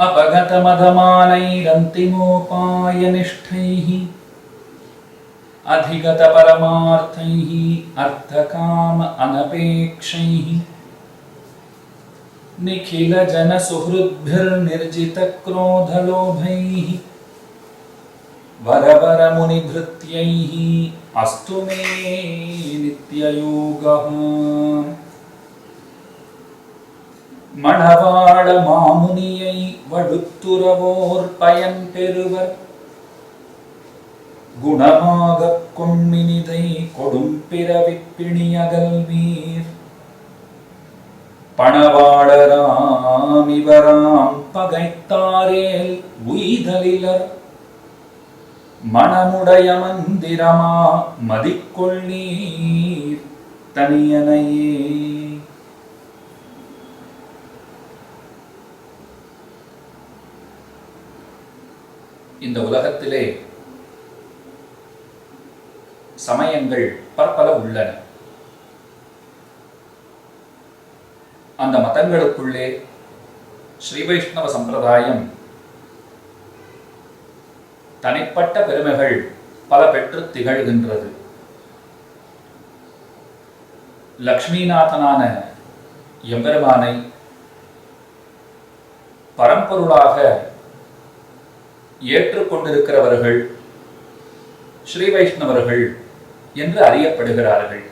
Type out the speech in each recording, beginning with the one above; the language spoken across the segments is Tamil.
अपगतमधमानैरन्तिमोपायनिष्ठैः अधिगतपरमार्थैः अर्थकाम अनपेक्षैः निखिलजनसुहृद्भिर्निर्जितक्रोधलोभैः वरवरमुनिभृत्यैः अस्तु मे नित्ययोगः। மணவாள மாமுனியை வடுத்துறவோர் பயன் பெறுவர் குணமாகக் கொண்மினிதை கொடும்பிறவிப்பிணியகல்வீர் பணவாளராம் இவராம் பகைத்தாரேல் உய்தலிலர் மணமுடைய மந்திரமா மதிக்கொள்ளீர் தனியனையே. இந்த உலகத்திலே சமயங்கள் பற்பல உள்ளன. அந்த மதங்களுக்குள்ளே ஸ்ரீ வைஷ்ணவ சம்பிரதாயம் தனிப்பட்ட பெருமைகள் பல பெற்று திகழ்கின்றது. லக்ஷ்மிநாதனான எம்பெருமானை பரம்பொருளாக ஏற்றுக்கொண்டிருக்கிறவர்கள் ஸ்ரீ வைஷ்ணவர்கள் என்று அறியப்படுகிறார்கள்.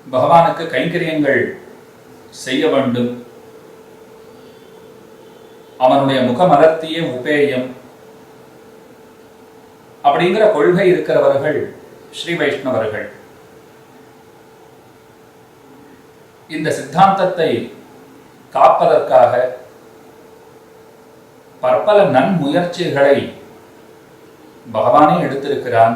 பகவானுக்கு கைங்கரியங்கள் செய்ய வேண்டும், அவனுடைய முகமலர்த்திய உபேயம் அப்படிங்கிற கொள்கை இருக்கிறவர்கள் ஸ்ரீ வைஷ்ணவர்கள். இந்த சித்தாந்தத்தை காப்பதற்காக பற்பல நன்முயற்சிகளை பகவானே எடுத்திருக்கிறான்.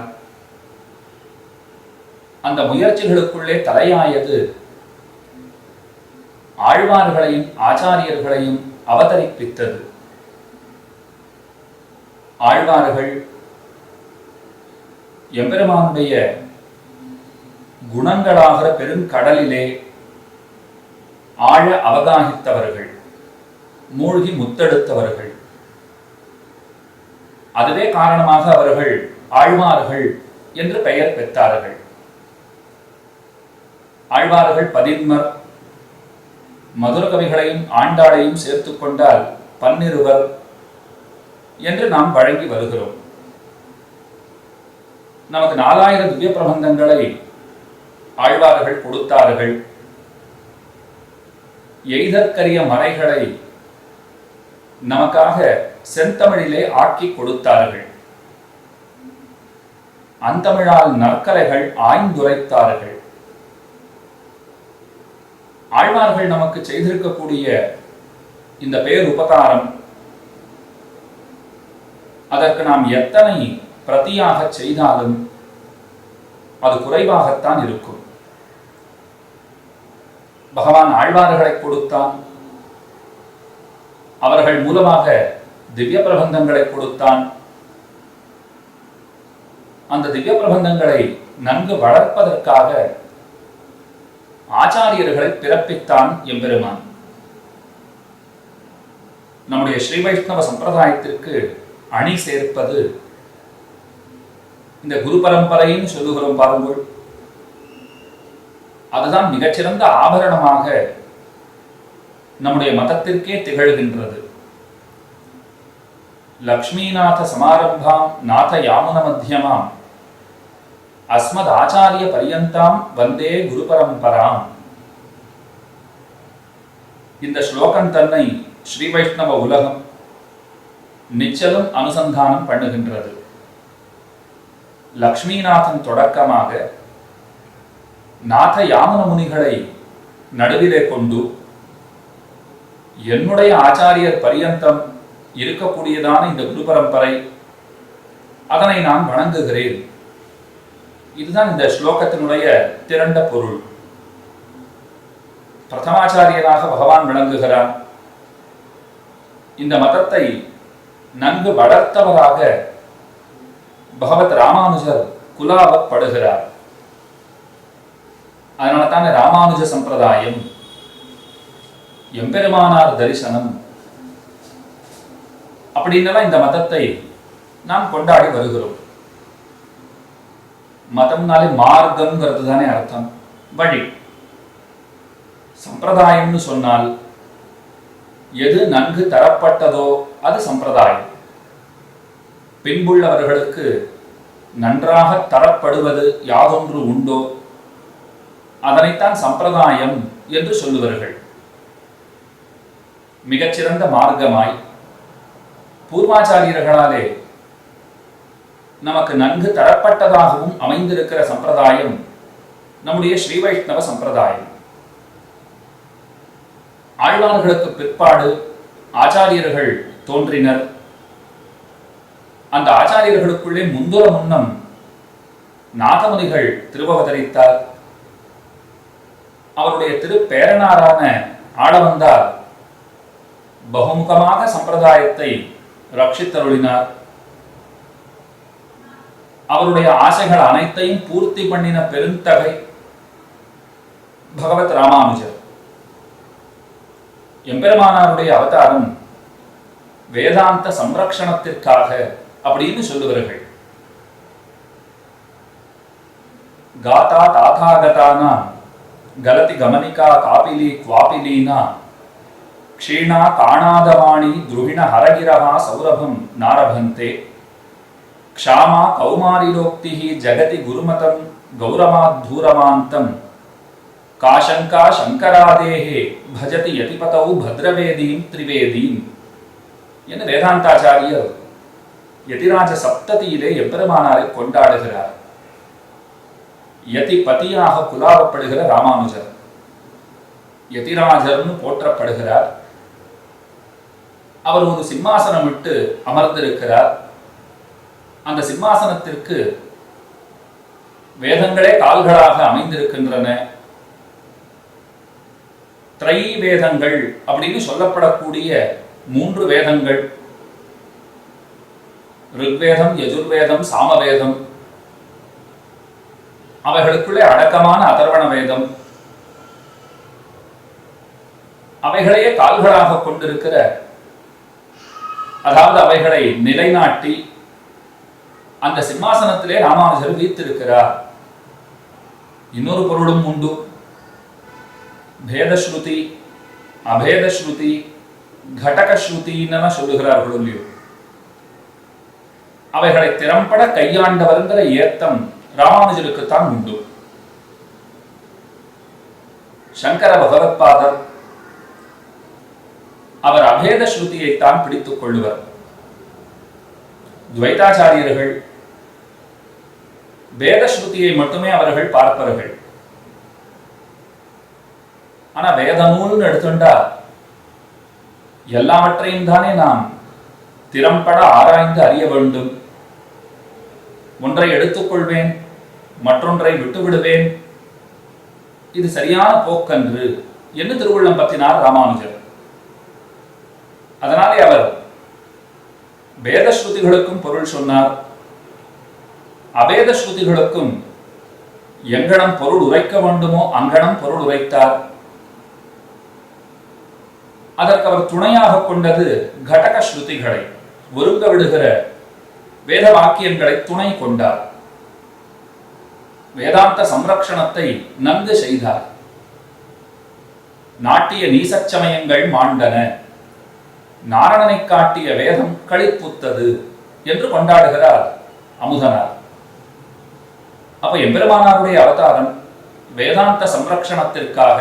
அந்த முயற்சிகளுக்குள்ளே தலையாயது ஆழ்வார்களையும் ஆச்சாரியர்களையும் அவதரிப்பித்தது. ஆழ்வார்கள் எம்பெருமானுடைய குணங்களாகிற பெருங்கடலிலே ஆழ அவகாகித்தவர்கள், மூழ்கி முத்தெடுத்தவர்கள். அதுவே காரணமாக அவர்கள் ஆழ்வார்கள் என்று பெயர் பெற்றார்கள். ஆழ்வார்கள் பதின்மர், மதுர கவிகளையும் ஆண்டாளையும் சேர்த்துக் கொண்டால் பன்னிருவர் என்று நாம் வழங்கி வருகிறோம். நமக்கு 4000 திவ்ய பிரபந்தங்களை ஆழ்வார்கள் கொடுத்தார்கள். எய்தற்கரிய மறைகளை நமக்காக செந்தமிழிலே ஆக்கி கொடுத்தார்கள். அந்தமிழால் நற்கலைகள் ஆய்ந்துரைத்தார்கள். ஆழ்வார்கள் நமக்கு செய்திருக்கக்கூடிய இந்த பேர் உபகாரம், அதற்கு நாம் எத்தனை பிரதியாக செய்தாலும் அது குறைவாகத்தான் இருக்கும். பகவான் ஆழ்வார்களை கொடுத்தான், அவர்கள் மூலமாக திவ்ய பிரபந்தங்களை கொடுத்தான். அந்த திவ்ய பிரபந்தங்களை நன்கு வளர்ப்பதற்காக ஆச்சாரியர்களை பிறப்பித்தான் எம்பெருமான். நம்முடைய ஸ்ரீ வைஷ்ணவ சம்பிரதாயத்திற்கு அணி சேர்ப்பது இந்த குரு பரம்பரைன்னு சொல்லுகிறோம் பாருங்கள். அதுதான் மிகச்சிறந்த ஆபரணமாக நம்முடைய மதத்திற்கே திகழ்கின்றது. லக்ஷ்மிநாத சமாரம்பாம் நாத யாமுன மத்தியமாம் அஸ்மத் ஆச்சாரிய பரியந்தாம் வந்தே குரு பரம்பராம். இந்த ஸ்லோகம் தன்னை ஸ்ரீ வைஷ்ணவ உலகம் நிச்சலும் அனுசந்தானம் பண்ணுகின்றது. லக்ஷ்மிநாதன் தொடக்கமாக நாத யாமுன முனிகளை நடுவிலே கொண்டு என்னுடைய ஆச்சாரியர் பரியந்தம் இருக்கக்கூடியதான இந்த குரு பரம்பரை, அதனை நான் வணங்குகிறேன். இதுதான் இந்த ஸ்லோகத்தினுடைய திரண்ட பொருள். பிரதமாச்சாரியனாக பகவான் விளங்குகிறான். இந்த மதத்தை நன்கு வளர்த்தவராக பகவத் ராமானுஜர் குலாவப்படுகிறார். அதனால தானே ராமானுஜ சம்பிரதாயம் எம்பெருமானார் தரிசனம் அப்படின்னெல்லாம் இந்த மதத்தை நாம் கொண்டாடி வருகிறோம். மதம்னாலே மார்க்கம்ங்கிறது தானே அர்த்தம், வழி. சம்பிரதாயம்னு சொன்னால் எது நன்கு தரப்பட்டதோ அது சம்பிரதாயம். பின்புள்ளவர்களுக்கு நன்றாக தரப்படுவது யாதொன்று உண்டோ அதனைத்தான் சம்பிரதாயம் என்று சொல்லுவார்கள். மிகச்சிறந்த மார்க்கமாய் பூர்வாச்சாரியர்களாலே நமக்கு நன்கு தரப்பட்டதாகவும் அமைந்திருக்கிற சம்பிரதாயம் நம்முடைய ஸ்ரீ வைஷ்ணவ சம்பிரதாயம். ஆழ்வார்களுக்கு பிற்பாடு ஆச்சாரியர்கள் தோன்றினர். அந்த ஆச்சாரியர்களுக்குள்ளே முன்னம் நாகமுனிகள் திருவவதரித்தார். அவருடைய திருப்பேரனாரான ஆளவந்தார் பகுமுகமாக சம்பிரதாயத்தை ரட்சித்தருளினார். அவருடைய ஆசைகள் அனைத்தையும் பூர்த்தி பண்ணின பெருந்தகை பகவத் ராமானுஜர். எம்பெருமானாருடைய அவதாரம் வேதாந்த சம்ரக்ஷணத்திற்காக அப்படின்னு சொல்லுவார்கள். காதா தாதாகதானா கலதி கமனிகா காபிலி குவாபிலீனா க்ஷீணா காணாதவாணி துருகிண ஹரகிரஹா சௌரபம் நாரபந்தே க்ஷாமா கௌமாரிலோக்திஹி ஜகதி குருமதம் கௌரமாத்தூரமாந்தம் காசங்கா சங்கராதேஹே பஜதி யதிபதௌ பத்ரவேதீம் திரிவேதீம் என்று வேதாந்தாச்சாரியர் யதிராஜ சப்ததியிலே எம்பெருமானாரை கொண்டாடுகிறார். யதிபதியாக குலாவப்படுகிற ராமானுஜர் யதிராஜர்னு போற்றப்படுகிறார். அவர் ஒரு சிம்மாசனம் விட்டு அமர்ந்திருக்கிறார். அந்த சிம்மாசனத்திற்கு வேதங்களே கால்களாக அமைந்திருக்கின்றன. திரை வேதங்கள் அப்படின்னு சொல்லப்படக்கூடிய 3 வேதங்கள், ரிக்வேதம், யஜுர்வேதம், சாமவேதம், அவைகளுக்குள்ளே அடக்கமான அதர்வண வேதம், அவைகளையே கால்களாக கொண்டிருக்கிற, அதாவது அவைகளை நிலைநாட்டி அந்த சிம்மாசனத்திலே ராமானுஜர் வீத்திருக்கிறார். இன்னொரு பொருளும் உண்டு. பேதஸ்ருதி, அபேதஸ்ருதி, கடகஸ்ருதின்னு சொல்லுகிறார்கள் இல்லையோ, அவைகளை திறம்பட கையாண்டவர்ங்கிற ஏத்தம் ராமானுஜருக்குத்தான் உண்டு. சங்கர பகவத்பாதர் அவர் அபேத ஸ்ருதியைத்தான் பிடித்துக் கொள்ளுவர். துவைதாச்சாரியர்கள் வேதஸ்ருதியை மட்டுமே அவர்கள் பார்ப்பார்கள். ஆனா வேத நூல்னு எடுத்துட்டா எல்லாவற்றையும் தானே நாம் திறம்பட ஆராய்ந்து அறிய வேண்டும். ஒன்றை எடுத்துக்கொள்வேன், மற்றொன்றை விட்டுவிடுவேன், இது சரியான போக்கன்று என்று திருவுள்ளம் பற்றினார் ராமானுஜர். அதனாலே அவர் வேத ஸ்ருதிகளுக்கும் பொருள் சொன்னார், அபேத ஸ்ருதிகளுக்கும் எங்கனம் பொருள் உரைக்க வேண்டுமோ அங்கனம் பொருள் உரைத்தார். அதற்கு அவர் துணையாக கொண்டது கடக ஸ்ருதிகளை, ஒருங்க விடுகிற வேத வாக்கியங்களை துணை கொண்டார். வேதாந்த சம்ரக்ஷணத்தை நன்கு செய்தார். நாட்டிய நீசச்சமயங்கள் மாண்டன, நாரணனை காட்டிய வேதம் களிப்புத்தது என்று கொண்டாடுகிறார் அமுதனார். அப்ப எம்பெருமானாருடைய அவதாரம் வேதாந்த சம்ரக்ஷணத்திற்காக,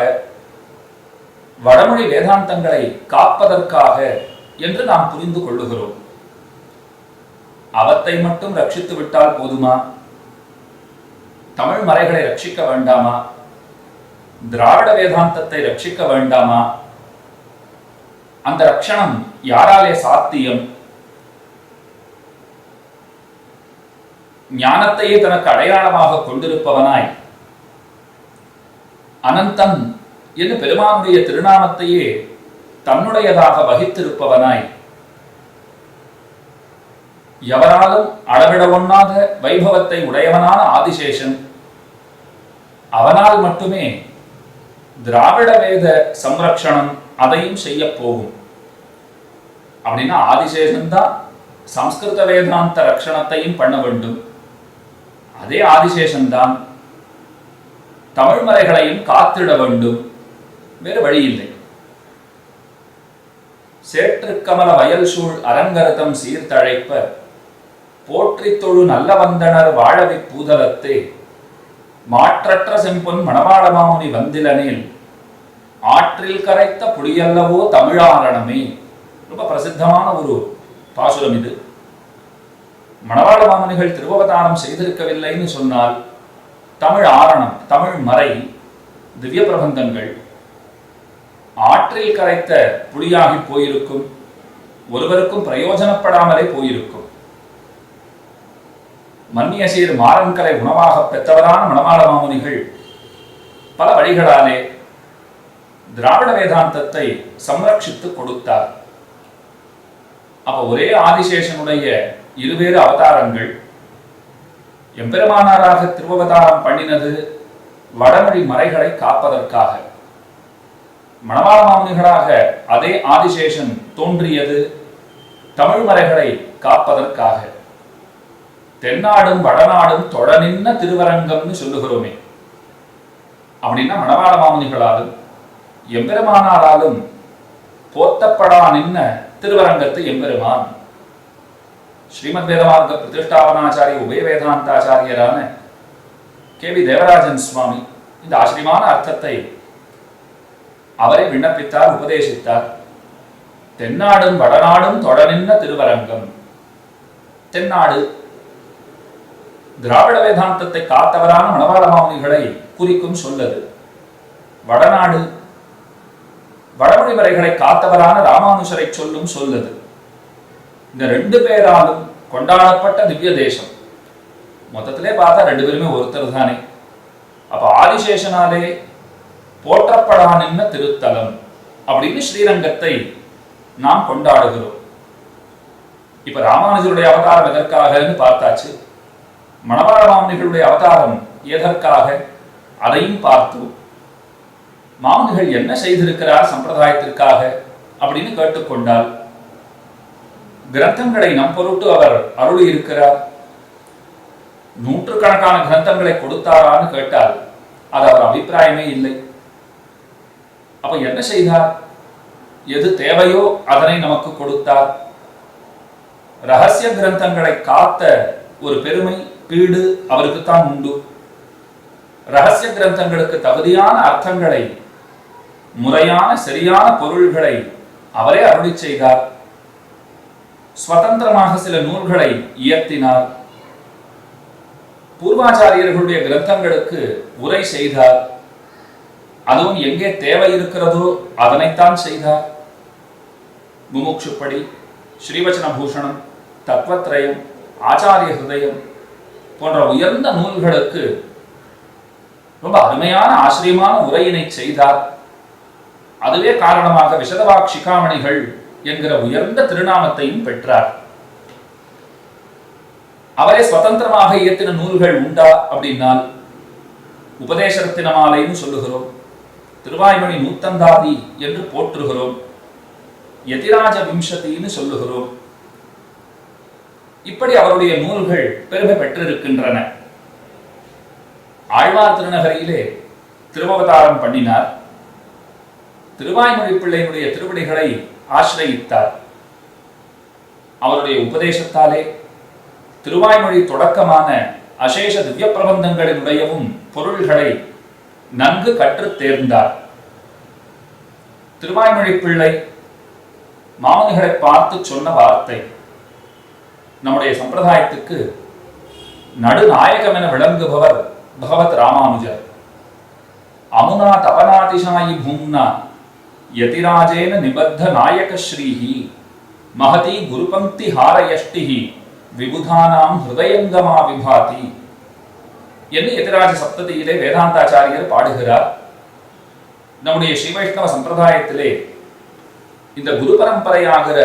வடமொழி வேதாந்தங்களை காப்பதற்காக என்று நாம் புரிந்து கொள்ளுகிறோம். அவத்தை மட்டும் ரட்சித்து விட்டால் போதுமா? தமிழ் மறைகளை ரட்சிக்க வேண்டாமா? திராவிட வேதாந்தத்தை ரட்சிக்க வேண்டாமா? அந்த ரட்சணம் யாராலே சாத்தியம்? ஞானத்தையே தனக்கு அடையாளமாக கொண்டிருப்பவனாய், அனந்தன் என்று பெருமானுடைய திருநாமத்தையே தன்னுடையதாக வகித்திருப்பவனாய், எவராலும் அளவிட ஒண்ணாத வைபவத்தை உடையவனான ஆதிசேஷன், அவனால் மட்டுமே திராவிட வேத சம்ரக்ஷணம் அதையும் செய்ய போகும். அப்படின்னா ஆதிசேஷன் தான் சம்ஸ்கிருத வேதாந்த ரட்சணத்தையும் பண்ண வேண்டும். அதே ஆதிசேஷன் தான் தமிழ் மறைகளையும் காத்திட வேண்டும். வேறு வழி இல்லை. சேற்றுக்கமல வயல் சூழ் அரங்கரதம் சீர்தழைப்ப போற்றி தொழு நல்ல வந்தனர் வாழவி பூதலத்தே மாற்றற்ற செம்பொன் மணவாளமாமுனி வந்திலனில் ஆற்றில் கரைத்த புலியல்லவோ தமிழாரணமே. ரொம்ப பிரசித்தமான ஒரு பாசுரம் இது. மணவாள மாமுனிகள் திருவவதாரம் செய்திருக்கவில்லைன்னு சொன்னால் தமிழ் ஆரணம், தமிழ் மறை, திவ்ய பிரபந்தங்கள் ஆற்றில் கரைத்த புலியாகி போயிருக்கும், ஒருவருக்கும் பிரயோஜனப்படாமலே போயிருக்கும். மன்னிய சீர் மாறன்கலை உணவாக பெற்றவரான மணவாள மாமுனிகள் பல வழிகளாலே திராவிட வேதாந்தத்தை சம்ரட்சித்து கொடுத்தார். அப்ப ஒரே ஆதிசேஷனுடைய இருவேறு அவதாரங்கள். எம்பெருமானாராக திருவவதாரம் பண்ணினது வடமொழி மறைகளை காப்பதற்காக. மணவாள மாமுனிகளாக அதே ஆதிசேஷன் தோன்றியது தமிழ் மறைகளை காப்பதற்காக. தென்னாடும் வடநாடும் தொட நின்ன திருவரங்கம்னு சொல்லுகிறோமே. அப்படின்னா மணவாள மாமுனிகளாலும் எம்பெருமானாராலும் போத்தப்படா நின்ன திருவரங்கத்து எம்பெருமான். ஸ்ரீமத் வேதமார்க்க பிரதிஷ்டாபனாச்சாரிய உபய வேதாந்தாச்சாரியரான கே.வி. தேவராஜன் சுவாமி இந்த ஆச்சரியமான அர்த்தத்தை அவரை விண்ணப்பித்தார், உபதேசித்தார். தென்னாடும் வடநாடும் தொட நின்ன திருவரங்கம். தென்னாடு திராவிட வேதாந்தத்தை காத்தவரான மணவாள மாமுனிகளை குறிக்கும் சொல்லது. வடநாடு வடமொழி வரைகளை காத்தவரான ராமானுஷரை சொல்லும் சொல்லது. இந்த ரெண்டு பேராலும் கொண்டாடப்பட்ட திவ்ய தேசம். மொத்தத்திலே பார்த்தா ரெண்டு பேருமே ஒருத்தர் தானே. அப்ப ஆதிசேஷனாலே போற்றப்படா நின்ன திருத்தலம் அப்படின்னு ஸ்ரீரங்கத்தை நாம் கொண்டாடுகிறோம். இப்ப ராமானுஜருடைய அவதாரம் எதற்காகன்னு பார்த்தாச்சு. மணவாள மாமுனிகளுடைய அவதாரம் எதற்காக அதையும் பார்த்தோம். மாமுனிகள் என்ன செய்திருக்கிறார் சம்பிரதாயத்திற்காக அப்படின்னு கேட்டுக்கொண்டால், கிரந்தங்களை நம் பொருட்டு அவர் அருளி இருக்கிறார். நூற்றுக்கணக்கான கிரந்தங்களை கொடுத்தாரான்னு கேட்டால் அது அவர் அபிப்பிராயமே இல்லை. அப்ப என்ன செய்தார்? எது தேவையோ அதனை நமக்கு கொடுத்தார். ரகசிய கிரந்தங்களை காத்த ஒரு பெருமை, பீடு அவருக்குத்தான் உண்டு. ரகசிய கிரந்தங்களுக்கு தகுதியான அர்த்தங்களை, முறையான சரியான பொருள்களை அவரே அருளி செய்தார். சுதந்திரமாக சில நூல்களை இயற்றினார். பூர்வாச்சாரியர்களுடைய கிரந்தங்களுக்கு உரை செய்தார். அதுவும் எங்கே தேவை இருக்கிறதோ அதனைத்தான் செய்தார். முமுட்சுப்படி, ஸ்ரீவச்சன பூஷணம், தத்வத்ரயம், ஆச்சாரிய ஹிருதயம் போன்ற உயர்ந்த நூல்களுக்கு ரொம்ப அருமையான ஆச்சரியமான உரையினை செய்தார். அதுவே காரணமாக விஷதவாக் சிகாமணிகள் என்கிற உயர்ந்த திருநாமத்தையும் பெற்றார். அவரே சுதந்திரமாக இயற்றின நூல்கள் உண்டா அப்படின்னால் உபதேசரத்தின மாலைன்னு சொல்லுகிறோம், திருவாய்மொழி நூத்தந்தாதி என்று போற்றுகிறோம், யதிராஜ விம்சத்தின்னு சொல்லுகிறோம். இப்படி அவருடைய நூல்கள் பெருமை பெற்றிருக்கின்றன. ஆழ்வார் திருநகரியிலே திருவவதாரம் பண்ணினார். திருவாய்மொழி பிள்ளையினுடைய திருவடிகளை ஆசிரயித்தார். அவருடைய உபதேசத்தாலே திருவாய்மொழி தொடக்கமான அசேஷ திவ்ய பிரபந்தங்களினுடையவும் பொருள்களை நன்கு கற்றுத் தேர்ந்தார். திருவாய்மொழி பிள்ளை மாமுனிகளை பார்த்து சொன்ன வார்த்தை நம்முடைய சம்பிரதாயத்துக்கு நடுநாயகம் என விளங்குபவர் பகவத் ராமானுஜர். அமுனா தபனாதிசாயி பூம்னா யதிராஜேன நிபத்த நாயக ஸ்ரீஹி மகதி குருபங்கி ஹாரயஷ்டிஹி விபுதானாம் ஹிருதயங்கமா விபாதி என்று யதிராஜ சப்ததியிலே வேதாந்தாச்சாரியர் பாடுகிறார். நம்முடைய ஸ்ரீ வைஷ்ணவ சம்பிரதாயத்திலே இந்த குரு பரம்பரையாகிற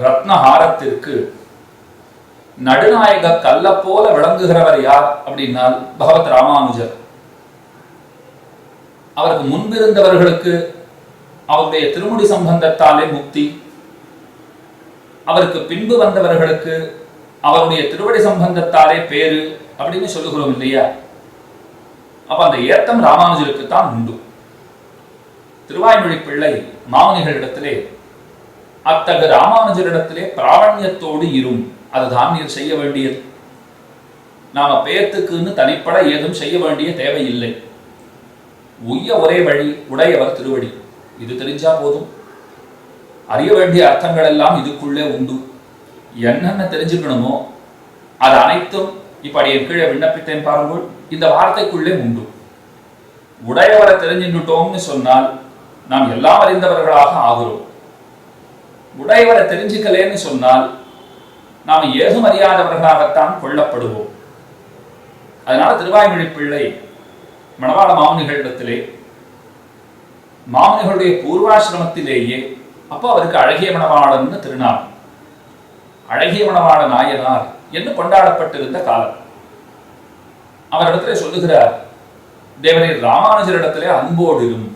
ரத்னஹாரத்திற்கு நடுநாயக கல்ல போல விளங்குகிறவர் யார் அப்படின்னால் பகவத் ராமானுஜர். அவருக்கு முன்பிருந்தவர்களுக்கு அவருடைய திருமுடி சம்பந்தத்தாலே முக்தி, அவருக்கு பின்பு வந்தவர்களுக்கு அவருடைய திருவடி சம்பந்தத்தாலே பேரு அப்படின்னு சொல்லுகிறோம் இல்லையா? அப்ப அந்த ஏத்தம் ராமானுஜருக்கு தான் உண்டு. திருவாய்மொழி பிள்ளை மாமுனிகளிடத்திலே அத்தகு ராமானுஜரிடத்திலே பிராவண்யத்தோடு இரும், அதுதான் நீர் செய்ய வேண்டியது. நாம பேத்துக்குன்னு தனிப்பட ஏதும் செய்ய வேண்டிய தேவையில்லை. உய்ய ஒரே வழி உடையவர் திருவடி, இது தெரிஞ்சா போதும். அறிய வேண்டிய அர்த்தங்கள் எல்லாம் இதுக்குள்ளே உண்டு. என்னென்ன தெரிஞ்சுக்கணுமோ அது அனைத்தும் இப்படி என் கீழே விண்ணப்பித்தேன் பாருங்கள், இந்த வார்த்தைக்குள்ளே உண்டு. உடையவரை தெரிஞ்சுட்டோம்னு சொன்னால் நாம் எல்லாம் அறிந்தவர்களாக ஆகிறோம். உடையவரை தெரிஞ்சுக்கலேன்னு சொன்னால் நாம் ஏதும் அறியாதவர்களாகத்தான் கொள்ளப்படுவோம். அதனால திருவாய்மொழி பிள்ளை மணவாள மாமுனிகளிடத்திலே, மாமுனிகளுடைய பூர்வாசிரமத்திலேயே, அப்போ அவருக்கு அழகிய மணவாளன்னு திருநாள், அழகிய மணவாள நாயனார் என்று கொண்டாடப்பட்டிருந்த காலம். அவரிடத்திலே சொல்லுகிறார், தேவரீர் ராமானுஜரிடத்திலே அன்போடிலும்,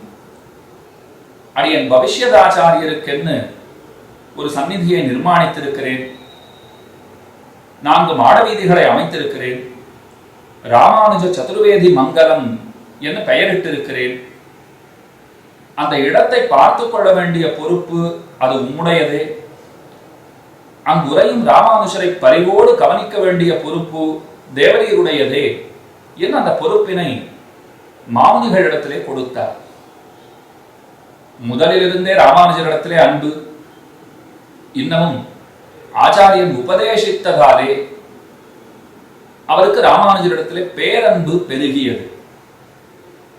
அடியன் பவிஷ்யதாச்சாரியருக்கென்னு ஒரு சந்நிதியை நிர்மாணித்திருக்கிறேன், 4 மாடவீதிகளை அமைத்திருக்கிறேன், ராமானுஜ சதுர்வேதி மங்கலம் என்று பெயரிட்டிருக்கிறேன். அந்த இடத்தை பார்த்து கொள்ள வேண்டிய பொறுப்பு அது உம்முடையதே. அங்குரையும் ராமானுஜரை பரிவோடு கவனிக்க வேண்டிய பொறுப்பு தேவரீருடையதே என்று அந்த பொறுப்பினை மாமுனிகளிடத்திலே கொடுத்தார். முதலிலிருந்தே ராமானுஜரிடத்திலே அன்பு, இன்னமும் ஆச்சாரியன் உபதேசித்ததாலே அவருக்கு ராமானுஜரிடத்திலே பேரன்பு பெருகியது.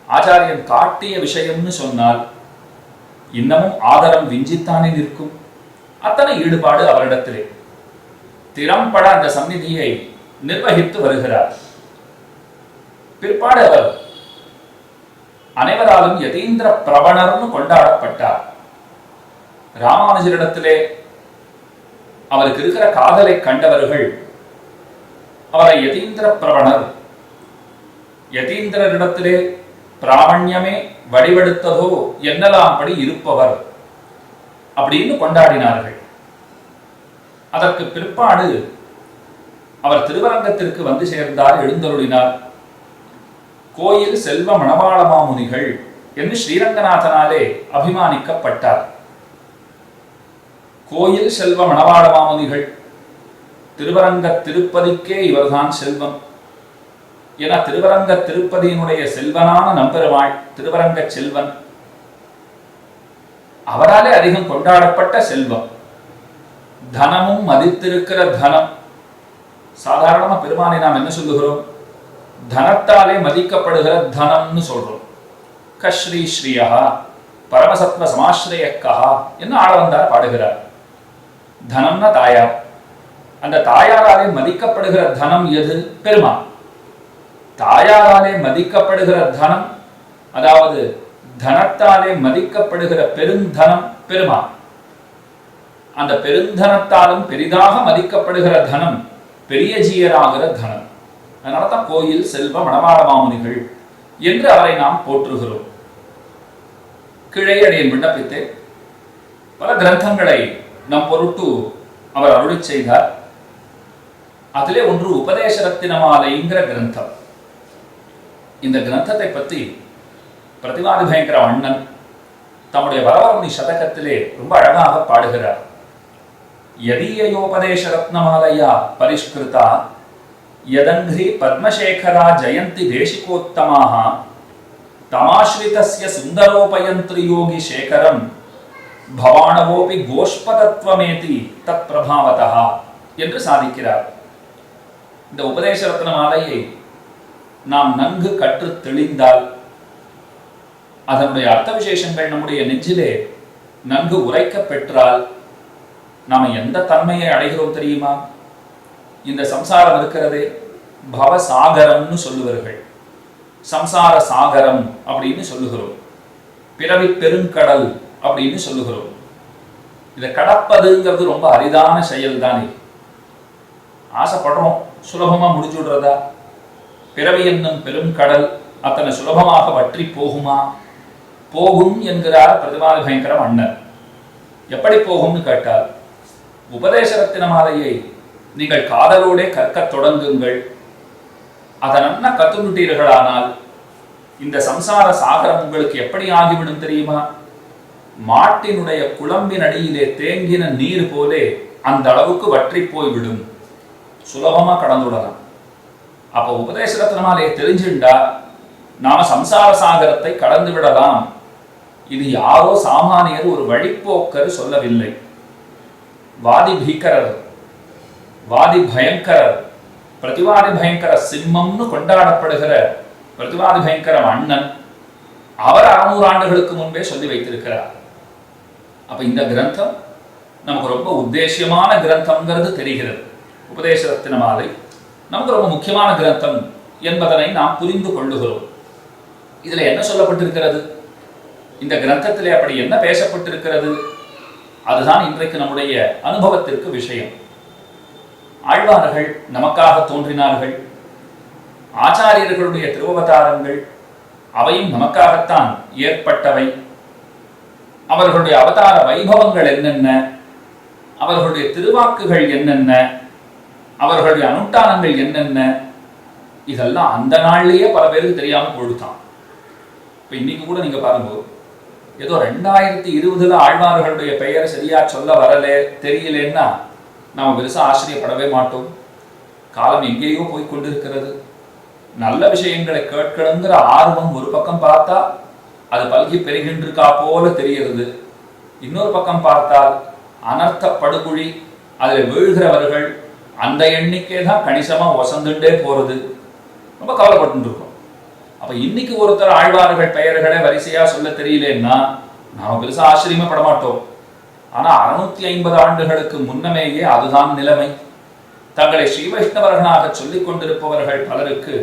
ஆச்சாரியன் காட்டிய விஷயம்னு சொன்னால் இன்னமும் ஆதரம் விஞ்சித்தானே நிற்கும். அத்தனை ஈடுபாடு அவரிடத்திலே. திறம்பட அந்த சந்நிதியை நிர்வகித்து வருகிறார். பிற்பாடு அவர் அனைவராலும் யதீந்திர பிரபணர்னு கொண்டாடப்பட்டார். ராமானுஜரிடத்திலே அவருக்கு இருக்கிற காதலை கண்டவர்கள் அவரை யதீந்திர பிரபணர், யதீந்திரரிடத்திலே பிராமணியமே வடிவெடுத்ததோ என்னலாம் படி இருப்பவர் அப்படின்னு கொண்டாடினார்கள். அதற்கு பிற்பாடு அவர் திருவரங்கத்திற்கு வந்து சேர்ந்தார், எழுந்தருளினார். கோயில் செல்வ மணவாள மாமுனிகள் என்று ஸ்ரீரங்கநாதனாலே அபிமானிக்கப்பட்டார். கோயில் செல்வ மணவாள மாமுனிகள், திருவரங்க திருப்பதிக்கே இவர்தான் செல்வம். ஏன்னா திருவரங்க திருப்பதியினுடைய செல்வனான நம்பெருமாள் திருவரங்க செல்வன், அவராலே அதிகம் கொண்டாடப்பட்ட செல்வம். தனமும் மதித்திருக்கிற தனம். சாதாரணமா பெருமானை நாம் என்ன சொல்லுகிறோம்? தனத்தாலே மதிக்கப்படுகிற தனம்னு சொல்றோம். கஸ்ரீ ஸ்ரீயா பரமசத்வ சமாஸ்ரயக்கா என்ன ஆளவந்தார் பாடுகிறார். தனம்னா தாயார். அந்த தாயாராலே மதிக்கப்படுகிற தனம் எது? பெருமான். தாயாராலே மதிக்கப்படுகிற தனம், அதாவது தனத்தாலே மதிக்கப்படுகிற பெருந்தனம் பெருமான். அந்த பெருந்தனத்தாலும் பெரிதாக மதிக்கப்படுகிற தனம் பெரிய ஜீயராகிற தனம். அதனால்தான் கோயில் செல்வ மணவாள மாமுனிகள் என்று அவரை நாம் போற்றுகிறோம். கிழையடியன் விண்ணப்பித்தே பல கிரந்தங்களை நம் பொருட்டு அவர் அருளி செய்தார். அதிலே ஒன்று உபதேச ரத்தினமாலைங்கிற கிரந்தம். இந்த கிரந்தத்தை பற்றி பிரதிவாதி பயங்கர அண்ணன் தம்முடைய வரவர்ணி சதகத்திலே ரொம்ப அழகாக பாடுகிறார். யதீயோபதேச ரத்னமாலையா பரிஷ்கிருதா யதங்கிரி பத்மசேகரா ஜயந்தி தேசிகோத்தமாக தமாஸ்ரிதஸ்ய சுந்தரோபயந்திரி யோகி சேகரம் பவானவோபி கோஷ்பதத்வமேதி தத் பிரபாவதா என்று சாதிக்கிறார். இந்த உபதேச ரத்ன மாலையை நாம் நன்கு கற்று தெளிந்தால், அதனுடைய அர்த்த விசேஷங்கள் நம்முடைய நெஞ்சிலே நன்கு உரைக்க பெற்றால் நாம எந்த தன்மையை அடைகிறோம் தெரியுமா? இந்த சம்சாரம் இருக்கிறதே பவசாகரம்னு சொல்லுவார்கள். சம்சார சாகரம் அப்படின்னு சொல்லுகிறோம். பிறவி பெருங்கடல் அப்படின்னு சொல்லுகிறோம். இதை கடப்பதுங்கிறது ரொம்ப அரிதான செயல் தானே. ஆசைப்படுறோம், சுலபமா முடிச்சு விடுறதா? பிறவி என்னும் பெரும் கடல் அத்தனை சுலபமாக வற்றி போகுமா? போகும் என்கிறார் பிரதிபாதி பயங்கரம் அண்ணன். எப்படி போகும்னு கேட்டால், உபதேச ரத்தின மாலையை நீங்கள் காதலோடே கற்கத் தொடங்குங்கள். அதை நன்னா கத்துக்கிட்டீர்களானால் இந்த சம்சார சாகரம் உங்களுக்கு எப்படி ஆகிவிடும் தெரியுமா? மாட்டினுடைய குழம்பின் அடியிலே தேங்கின நீர் போலே அந்த அளவுக்கு வற்றி போய்விடும். சுலபமா கடந்துவிடலாம். அப்ப உபதேச ரத்னமாலையை தெரிஞ்சுண்டா நாம சம்சார சாகரத்தை கடந்து விடலாம். இது யாரோ சாமானியர் ஒரு வழிப்போக்கர் சொல்லவில்லை. வாதி பீக்கரர், வாதி பயங்கரர், பிரதிவாதி பயங்கர சிம்மம்னு கொண்டாடப்படுகிற பிரதிவாதி பயங்கரம் அண்ணன் அவர் 600 ஆண்டுகளுக்கு முன்பே சொல்லி வைத்திருக்கிறார். அப்ப இந்த கிரந்தம் நமக்கு ரொம்ப உத்தேசியமான கிரந்தம்ங்கிறது தெரிகிறது. உபதேச ரத்தின மாலை நமக்கு ரொம்ப முக்கியமான கிரந்தம் என்பதனை நாம் புரிந்து கொள்ளுகிறோம். இதுல என்ன சொல்லப்பட்டிருக்கிறது, இந்த கிரந்தத்திலே அப்படி என்ன பேசப்பட்டிருக்கிறது, அதுதான் இன்றைக்கு நம்முடைய அனுபவத்திற்கு விஷயம். ஆழ்வார்கள் நமக்காக தோன்றினார்கள். ஆச்சாரியர்களுடைய திருவவதாரங்கள் அவையும் நமக்காகத்தான் ஏற்பட்டவை. அவர்களுடைய அவதார வைபவங்கள் என்னென்ன, அவர்களுடைய திருவாக்குகள் என்னென்ன, அவர்களுடைய அனுஷ்டானங்கள் என்னென்ன, இதெல்லாம் அந்த நாள்லயே பல பேருக்கு தெரியாம போயிடுதான். இப்ப இன்னைக்கு கூட நீங்க பாருங்க, ஏதோ 2020 ஆழ்வார்களுடைய பெயர் சரியா சொல்ல வரலே தெரியலன்னா நாம பெருசா ஆச்சரியப்படவே மாட்டோம். காலம் எங்கேயோ போய் கொண்டிருக்கிறது. நல்ல விஷயங்களை கேட்கணுங்கிற ஆர்வம் ஒரு பக்கம் பார்த்தா அது பல்கி பெருகின்றிருக்கா போல தெரிகிறது. இன்னொரு பக்கம் பார்த்தால் அனர்த்த படுகுழி, அதில் வீழ்கிறவர்கள் அந்த எண்ணிக்கை தான் கணிசமா வசந்துட்டே போறது. ரொம்ப கவலைப்பட்டு இருக்கோம். அப்ப இன்னைக்கு ஒருத்தர் ஆழ்வார்கள் பெயர்களை வரிசையா சொல்ல தெரியலன்னா நாம பெருசா ஆச்சரியமே பட மாட்டோம். ஆனா 650 ஆண்டுகளுக்கு முன்னமேயே அதுதான் நிலைமை. தங்களை ஸ்ரீ வைஷ்ணவர்களாக சொல்லிக் கொண்டிருப்பவர்கள் பலருக்கு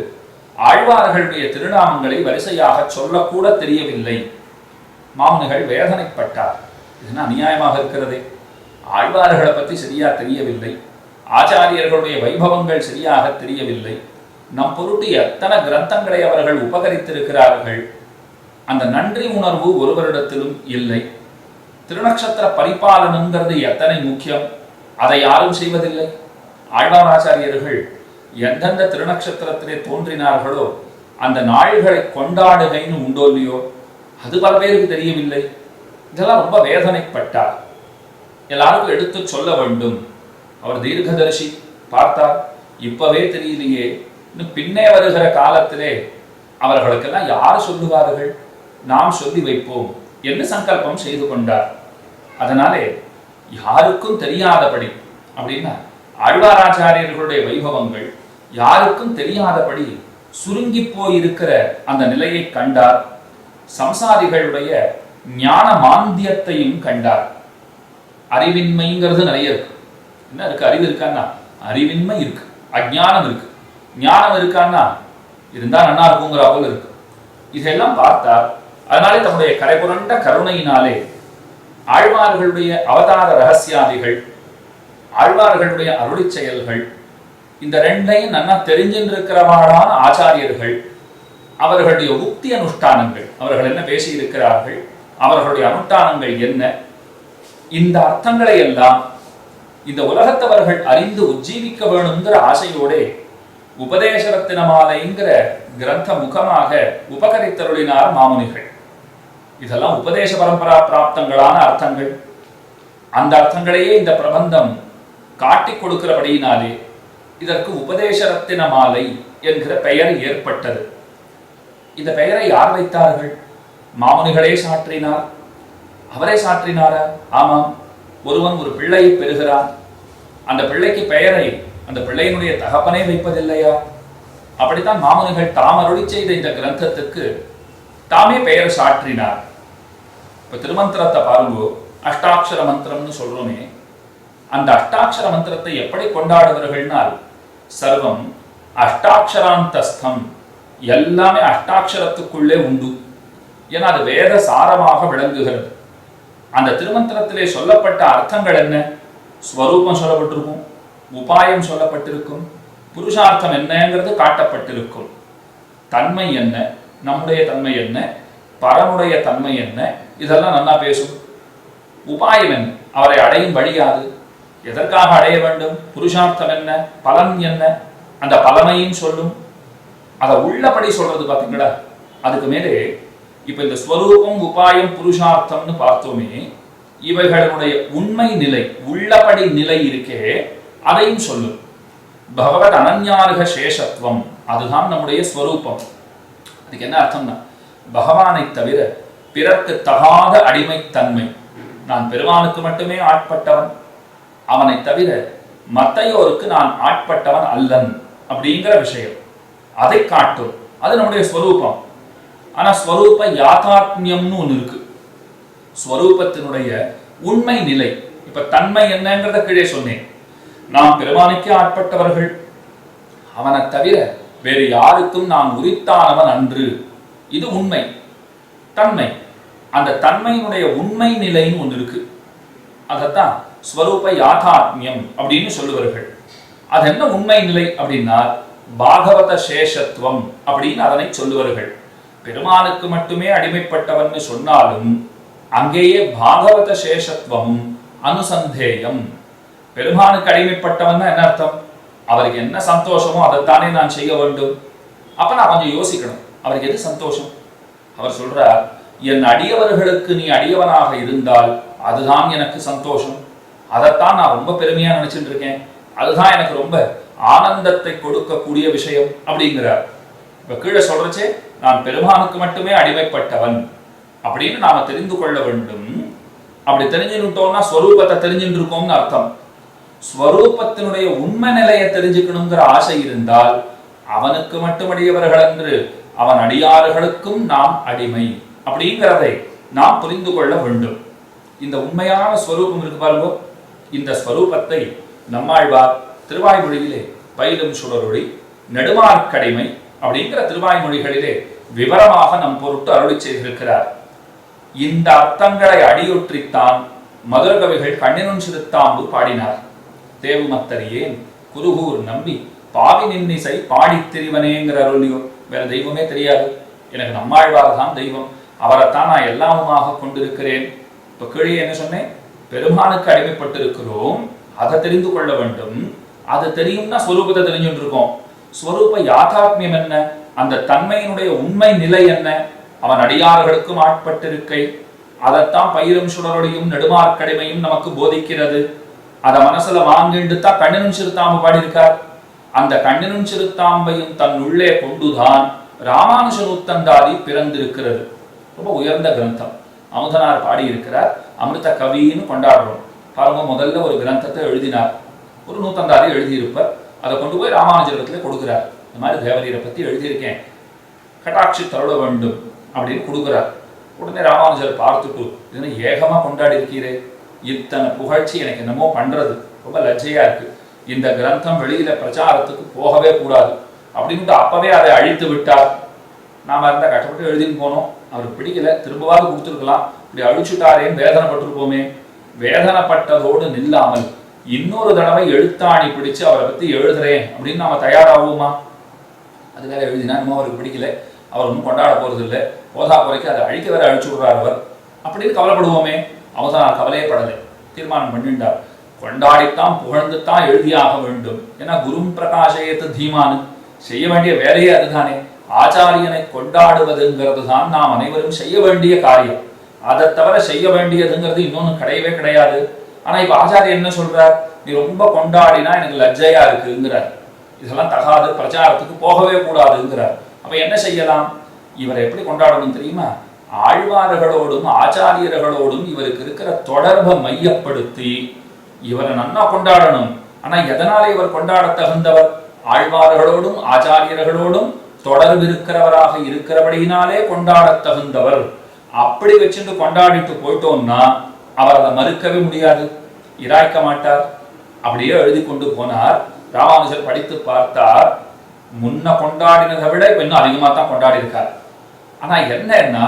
ஆழ்வார்களுடைய திருநாமங்களை வரிசையாக சொல்லக்கூட தெரியவில்லை. மாமுனிகள் வேதனைப்பட்டார். இதுனா அநியாயமாக இருக்கிறதே. ஆழ்வார்களை பற்றி சரியா தெரியவில்லை, ஆச்சாரியர்களுடைய வைபவங்கள் சரியாக தெரியவில்லை. நம் பொருட்டு எத்தனை கிரந்தங்களை அவர்கள் உபகரித்திருக்கிறார்கள். அந்த நன்றி உணர்வு ஒருவரிடத்திலும் இல்லை. திருநக்ஷத்திர பரிபாலனங்கிறது எத்தனை முக்கியம், அதை யாரும் செய்வதில்லை. ஆழ்வாராச்சாரியர்கள் எந்தெந்த திருநக்ஷத்திரத்திலே தோன்றினார்களோ அந்த நாள்களை கொண்டாடுகைன்னு உண்டோ இல்லையோ, அது பல பேருக்கு தெரியவில்லை. இதெல்லாம் ரொம்ப வேதனைப்பட்டார். எல்லாருக்கும் எடுத்து சொல்ல வேண்டும். அவர் தீர்க்கதரிசி, பார்த்தார் இப்பவே தெரியலையே, இன்னும் பின்னே வருகிற காலத்திலே அவர்களுக்கெல்லாம் யார் சொல்லுவார்கள், நாம் சொல்லி வைப்போம் என்று சங்கல்பம் செய்து கொண்டார். அதனாலே யாருக்கும் தெரியாதபடி அப்படின்னா ஆழ்வாராச்சாரியர்களுடைய வைபவங்கள் யாருக்கும் தெரியாதபடி சுருங்கி போயிருக்கிற அந்த நிலையை கண்டார். சம்சாரிகளுடைய ஞான மாந்தியத்தையும் கண்டார். அறிவின்மைங்கிறது நிறைய இருக்கு. என்ன இருக்கு? அறிவு இருக்கான்னா அறிவின்மை இருக்கு, அஜ்ஞானம் இருக்கு. ஞானம் இருக்கான்னா இருந்தா நன்னா இருக்குங்கிற போல இருக்கு. இதெல்லாம் பார்த்தார். அதனாலே தம்முடைய கரைபுரண்ட கருணையினாலே ஆழ்வார்களுடைய அவதார ரகசியாதிகள், ஆழ்வார்களுடைய அருளி செயல்கள், இந்த ரெண்டையும் நன்னா தெரிஞ்சின்றிருக்கிறவாளான ஆச்சாரியர்கள், அவர்களுடைய உக்தி அனுஷ்டானங்கள், அவர்கள் என்ன பேசி இருக்கிறார்கள், அவர்களுடைய அனுஷ்டானங்கள் என்ன, இந்த அர்த்தங்களை எல்லாம் இந்த உலகத்தவர்கள் அறிந்து உஜ்ஜீவிக்க வேணுங்கிற ஆசையோட உபதேச ரத்தின மாலைங்கிற கிரந்த முகமாக உபகரித்தருளினார் மாமுனிகள். இதெல்லாம் உபதேச பரம்பரா பிராப்தங்களான அர்த்தங்கள். அந்த அர்த்தங்களையே இந்த பிரபந்தம் காட்டி கொடுக்கிறபடியினாலே இதற்கு உபதேச ரத்தின மாலை என்கிற பெயர் ஏற்பட்டது. இந்த பெயரை யார் வைத்தார்கள்? மாமுனிகளே சாற்றினார். அவரே சாற்றினாரா? ஆமாம். ஒருவன் ஒரு பிள்ளையை பெறுகிறான். அந்த பிள்ளைக்கு பெயரை அந்த பிள்ளையினுடைய தகப்பனே வைப்பதில்லையா? அப்படித்தான் மாமுனிகள் தாம் அருளி செய்த இந்த கிரந்தத்துக்கு தாமே பெயர் சாற்றினார். இப்ப திருமந்திரத்தை பாருங்க, அஷ்டாட்சர மந்திரம்னு சொல்றோமே, அந்த அஷ்டாட்சர மந்திரத்தை எப்படி கொண்டாடுவார்கள்னால் சர்வம் அஷ்டாட்சராந்தஸ்தம், எல்லாமே அஷ்டாட்சரத்துக்குள்ளே உண்டு. ஏன்னா அது வேத சாரமாக விளங்குகிறது. அந்த திருமந்திரத்திலே சொல்லப்பட்ட அர்த்தங்கள் என்ன? ஸ்வரூபம் சொல்லப்பட்டிருக்கும், உபாயம் சொல்லப்பட்டிருக்கும், புருஷார்த்தம் என்னங்கிறது காட்டப்பட்டிருக்கும். தன்மை என்ன, நம்முடைய தன்மை என்ன, பரனுடைய தன்மை என்ன, இதெல்லாம் நல்லா பேசும். உபாயம் என்ன, அவரை அடையும் வழியாது, எதற்காக அடைய வேண்டும், புருஷார்த்தம் என்ன, பலன் என்ன, அந்த பலனையும் சொல்லும். அதை உள்ளபடி சொல்றது பார்த்தீங்களா. அதுக்கு மேலே இப்ப இந்த ஸ்வரூபம், உபாயம், புருஷார்த்தம்னு பார்த்தோமே, இவைகளுடைய உண்மை நிலை, உள்ளபடி நிலை இருக்கே, அதையும் சொல்லும். பகவத் அனன்யாருக சேஷத்துவம், அதுதான் நம்முடைய ஸ்வரூபம். அதுக்கு என்ன அர்த்தம்னா, பகவானை தவிர பிறர்க்கு தகாத அடிமைத்தன்மை. நான் பெருமானுக்கு மட்டுமே ஆட்பட்டவன், அவனை தவிர மத்தையோருக்கு நான் ஆட்பட்டவன் அல்லன் அப்படிங்கிற விஷயம் அதை காட்டும். அது நம்முடைய ஸ்வரூபம். ஆனா ஸ்வரூப யாதாத்மியம்னு ஒண்ணு இருக்கு. ஸ்வரூபத்தினுடைய உண்மை நிலை. இப்ப தன்மை என்னங்கிறத கீழே சொன்னேன். நாம் பெருமானுக்கே ஆட்பட்டவர்கள், அவனை தவிர வேறு யாருக்கும் நான் உரித்தானவன் அன்று. இது உண்மை தன்மை. அந்த தன்மையினுடைய உண்மை நிலைன்னு ஒன்று இருக்கு. அதத்தான் ஸ்வரூப யாதாத்மியம் அப்படின்னு சொல்லுவார்கள். அது என்ன உண்மை நிலை அப்படின்னா, பாகவத சேஷத்துவம் அப்படின்னு அதனை சொல்லுவார்கள். பெருமானுக்கு மட்டுமே அடிமைப்பட்டவன் சொன்னாலும் அங்கேயே பாகவத சேஷத்துவமும் அனுசந்தேயம். பெருமானுக்கு அடிமைப்பட்டவன் என்ன அர்த்தம், அவருக்கு என்ன சந்தோஷமோ அதைத்தானே நான் செய்ய வேண்டும். அப்ப நான் கொஞ்சம் யோசிக்கணும், அவருக்கு எது சந்தோஷம். அவர் சொல்றார், என் அடியவர்களுக்கு நீ அடியவனாக இருந்தால் அதுதான் எனக்கு சந்தோஷம், அதைத்தான் நான் ரொம்ப பெருமையா நினைச்சிட்டு இருக்கேன், அதுதான் எனக்கு ரொம்ப ஆனந்தத்தை கொடுக்கக்கூடிய விஷயம் அப்படிங்கிறார். இப்ப கீழே சொல்றச்சே, நான் பெருமானுக்கு மட்டுமே அடிமைப்பட்டவன் அப்படின்னு நாம தெரிந்து கொள்ள வேண்டும். அப்படி தெரிஞ்சுட்டோம்னா ஸ்வரூபத்தை தெரிஞ்சுட்டு இருக்கோம்னு அர்த்தம். ஸ்வரூபத்தினுடைய உண்மை நிலையை தெரிஞ்சுக்கணுங்கிற ஆசை இருந்தால் அவனுக்கு மட்டும் அடியவர்கள் என்று அவன் அடியார்களுக்கும் நாம் அடிமை அப்படிங்கிறதை நாம் புரிந்து கொள்ள வேண்டும். இந்த உண்மையான ஸ்வரூபம் இருக்கு பாருங்க. இந்த ஸ்வரூபத்தை நம்மாழ்வார் திருவாய்மொழியிலே பயிலும் சுடரொளி, நெடுமார்க்கடிமை அப்படிங்கிற திருவாய்மொழிகளிலே விவரமாக நம் பொருட்டு அருளி செய்திருக்கிறார். இந்த அர்த்தங்களை அடியொற்றித்தான் மதுரகவிகள் கண்ணினும் சிறுத்தாம்பு பாடினார். தேவுமத்தறியேன் குருகூர் நம்பி பாவி நின்னிசை பாடித் திரிவனேங்கிற அருளியோ. வேற தெய்வமே தெரியாது, எனக்கு நம்மாழ்வார் தான் தெய்வம், அவரைத்தான் நான் எல்லாமுமாக கொண்டிருக்கிறேன். இப்ப கீழே என்ன சொன்னேன், பெருமானுக்கு அடிமைப்பட்டிருக்கிறோம், அதை தெரிந்து கொள்ள வேண்டும். அது தெரியும்னா ஸ்வரூபத்தை தெரிஞ்சுட்டு இருக்கோம். ஸ்வரூப யாதாத்மியம் என்ன, அந்த தன்மையினுடைய உண்மை நிலை என்ன, அவன் அடியார்களுக்கும் ஆட்பட்டிருக்கை, அதைத்தான் பயிரும் சுடரொளியும் நெடுமார்க்கடிமையும் நமக்கு போதிக்கிறது. அதை மனசுல வாங்கிட்டு தான் கண்ணினும் சிறுத்தாம்பு பாடியிருக்கார். அந்த கண்ணினும் சிறுத்தாம்பையும் தன் உள்ளே கொண்டுதான் ராமானுஜ நூத்தந்தாதி பிறந்திருக்கிறது. ரொம்ப உயர்ந்த கிரந்தம். அமுதனார் பாடியிருக்கிறார். அமிர்த கவின்னு கொண்டாடுறோம் பாருங்க. முதல்ல ஒரு கிரந்தத்தை எழுதினார், ஒரு நூத்தந்தாதி எழுதியிருப்பார். அதை கொண்டு போய் ராமானுஜரத்துல கொடுக்கிறார். இந்த மாதிரி தேவரீரை பத்தி எழுதியிருக்கேன், கட்டாட்சி தருள வேண்டும் அப்படின்னு கொடுக்குறார். உடனே ராமானுஜர் பார்த்துட்டு, இதுன்னு ஏகமா கொண்டாடி இருக்கிறே, இத்தனை புகழ்ச்சி எனக்கு என்னமோ பண்றது ரொம்ப லஜ்ஜையா இருக்கு, இந்த கிரந்தம் வெளியில பிரச்சாரத்துக்கு போகவே கூடாது அப்படின்ட்டு அப்பவே அதை அழித்து விட்டார். நாம இருந்தா கஷ்டப்பட்டு எழுதின்னு போனோம், அவருக்கு பிடிக்கல, திரும்பவாது கொடுத்துருக்கலாம், இப்படி அழிச்சுட்டாரேன்னு வேதனைப்பட்டிருப்போமே. வேதனைப்பட்டதோடு நில்லாமல் இன்னொரு தடவை எழுத்தாணி பிடிச்சு அவரை பத்தி எழுதுறேன் அப்படின்னு நாம தயாராகுமா? அது வேற எழுதினா இன்னும் அவருக்கு பிடிக்கல, அவர் ஒன்றும் கொண்டாட போறது இல்லை, போதா குறைக்கு அதை அழிக்க வேற அழிச்சு விடுறார் அவர் அப்படின்னு கவலைப்படுவோமே. அவதான் கவலையே படலை, தீர்மானம் பண்ணிட்டார், கொண்டாடித்தான் புகழ்ந்துத்தான் எழுதியாக வேண்டும். ஏன்னா குரும் பிரகாசயத்து தீமானு, செய்ய வேண்டிய வேலையே அதுதானே. ஆச்சாரியனை கொண்டாடுவதுங்கிறது தான் நாம் அனைவரும் செய்ய வேண்டிய காரியம். அதை தவிர செய்ய வேண்டியதுங்கிறது இன்னொன்னு கிடையவே கிடையாது. ஆனா இப்ப ஆச்சாரியர் என்ன சொல்றார், நீ ரொம்ப கொண்டாடினா எனக்கு லஜ்ஜையா இருக்குங்கிறார், இதெல்லாம் தகாது, பிரச்சாரத்துக்கு போகவே கூடாதுங்கிறார். அப்ப என்ன செய்யலாம், இவரை எப்படி கொண்டாடணும் தெரியுமா? ஆழ்வார்களோடும் ஆச்சாரியர்களோடும் இவருக்கு இருக்கிற தொடர்பை மையப்படுத்தி இவரை நன்னா கொண்டாடணும். ஆனா எதனால இவர் கொண்டாட தகுந்தவர்? ஆழ்வார்களோடும் ஆச்சாரியர்களோடும் தொடர்பு இருக்கிறவராக இருக்கிறபடியினாலே கொண்டாட தகுந்தவர். அப்படி வச்சுட்டு கொண்டாடிட்டு போயிட்டோம்னா அவர் அதை மறுக்கவே முடியாது, இராய்க்க மாட்டார். அப்படியே எழுதி கொண்டு போனார். ராமானுஜர் படித்து பார்த்தார், முன்ன கொண்டாடினதை விட இப்ப இன்னும் அதிகமா தான் கொண்டாடி இருக்கார். ஆனா என்ன,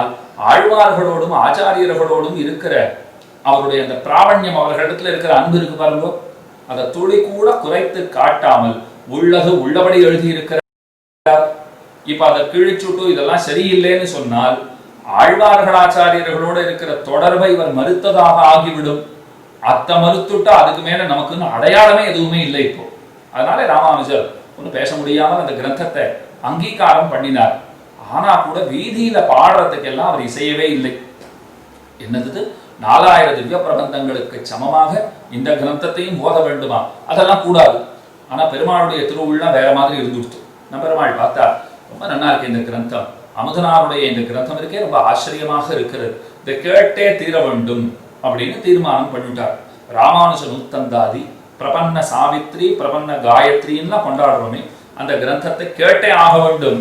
ஆழ்வார்களோடும் ஆச்சாரியர்களோடும் இருக்கிற அவருடைய அந்த பிராவண்யம், அவர்களிடத்துல இருக்கிற அன்பு இருக்கு பாருங்க, அதை துளி கூட குறைத்து காட்டாமல் உள்ளது உள்ளபடி எழுதி இருக்கிறார். இப்ப அதை கிழிச்சுட்டு இதெல்லாம் சரியில்லைன்னு சொன்னால் ஆழ்வார்களாச்சாரியர்களோடு இருக்கிற தொடர்பை இவர் மறுத்ததாக ஆகிவிடும். அத்த மறுத்துட்டா அதுக்கு மேல நமக்குன்னு அடையாளமே எதுவுமே இல்லை இப்போ. அதனால ராமானுஜர் ஒன்றும் பேச முடியாமல் அந்த கிரந்தத்தை அங்கீகாரம் பண்ணினார். ஆனா கூட வீதியில பாடுறதுக்கெல்லாம் அவர் இசையவே இல்லை. என்னது 4000 திவ்ய பிரபந்தங்களுக்கு சமமாக இந்த கிரந்தத்தையும் ஓத வேண்டுமா? அதெல்லாம் கூடாது. ஆனா பெருமாளுடைய திருவுள்ளம் வேற மாதிரி இருந்துடுத்து. நம்ம பெருமாள் பார்த்தா ரொம்ப நல்லா இருக்கு இந்த கிரந்தம், அமுதனாருடைய இந்த கிரந்தம் இருக்கே ரொம்ப ஆச்சரியமாக இருக்கிறது, இதை கேட்டே தீர வேண்டும் அப்படின்னு தீர்மானம் பண்ணிட்டார். ராமானுஜ நூத்தந்தாதி, பிரபன்ன சாவித்ரி, பிரபன்ன காயத்ரின்லாம் கொண்டாடுறோமே, அந்த கிரந்தத்தை கேட்டே ஆக வேண்டும்.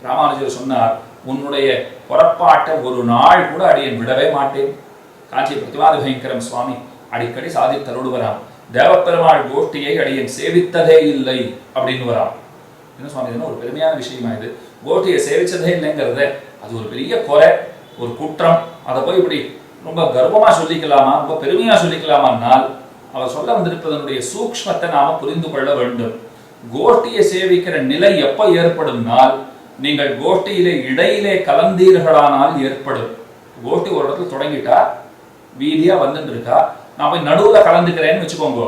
ராமானுஜர் சொன்னார், உன்னுடைய புறப்பாட்டை ஒரு நாள் கூட அடியேன் விடவே மாட்டேன். காஞ்சி பிரதிவாதி பயங்கரம் சுவாமி அடிக்கடி சாதித்தருடு வராம், தேவப்பெருமாள் கோஷ்டியை அடியேன் சேவித்ததே இல்லை அப்படின்னு வராம். என்ன சுவாமி, இதுன்னு ஒரு பெருமையான விஷயமா இது? கோஷ்டியை சேவிச்சதே இல்லைங்கிறத அது ஒரு பெரிய குறை, ஒரு குற்றம். அதை போய் இப்படி ரொம்ப கர்வமா சொல்லிக்கலாமா, ரொம்ப பெருமையா சொல்லிக்கலாமான்னால் அவர் சொல்ல வந்திருப்பதனுடைய சூக்ஷ்மத்தை நாம புரிந்து கொள்ள வேண்டும். கோஷ்டியை சேவிக்கிற நிலை எப்ப ஏற்படும்னால், நீங்கள் கோஷ்டியிலே இடையிலே கலந்தீர்களானால் ஏற்படும். கோஷ்டி ஒரு இடத்துல தொடங்கிட்டா வீதியா வந்துட்டு இருக்கா, நான் போய் நடுவுல கலந்துக்கிறேன்னு வச்சுக்கோங்க,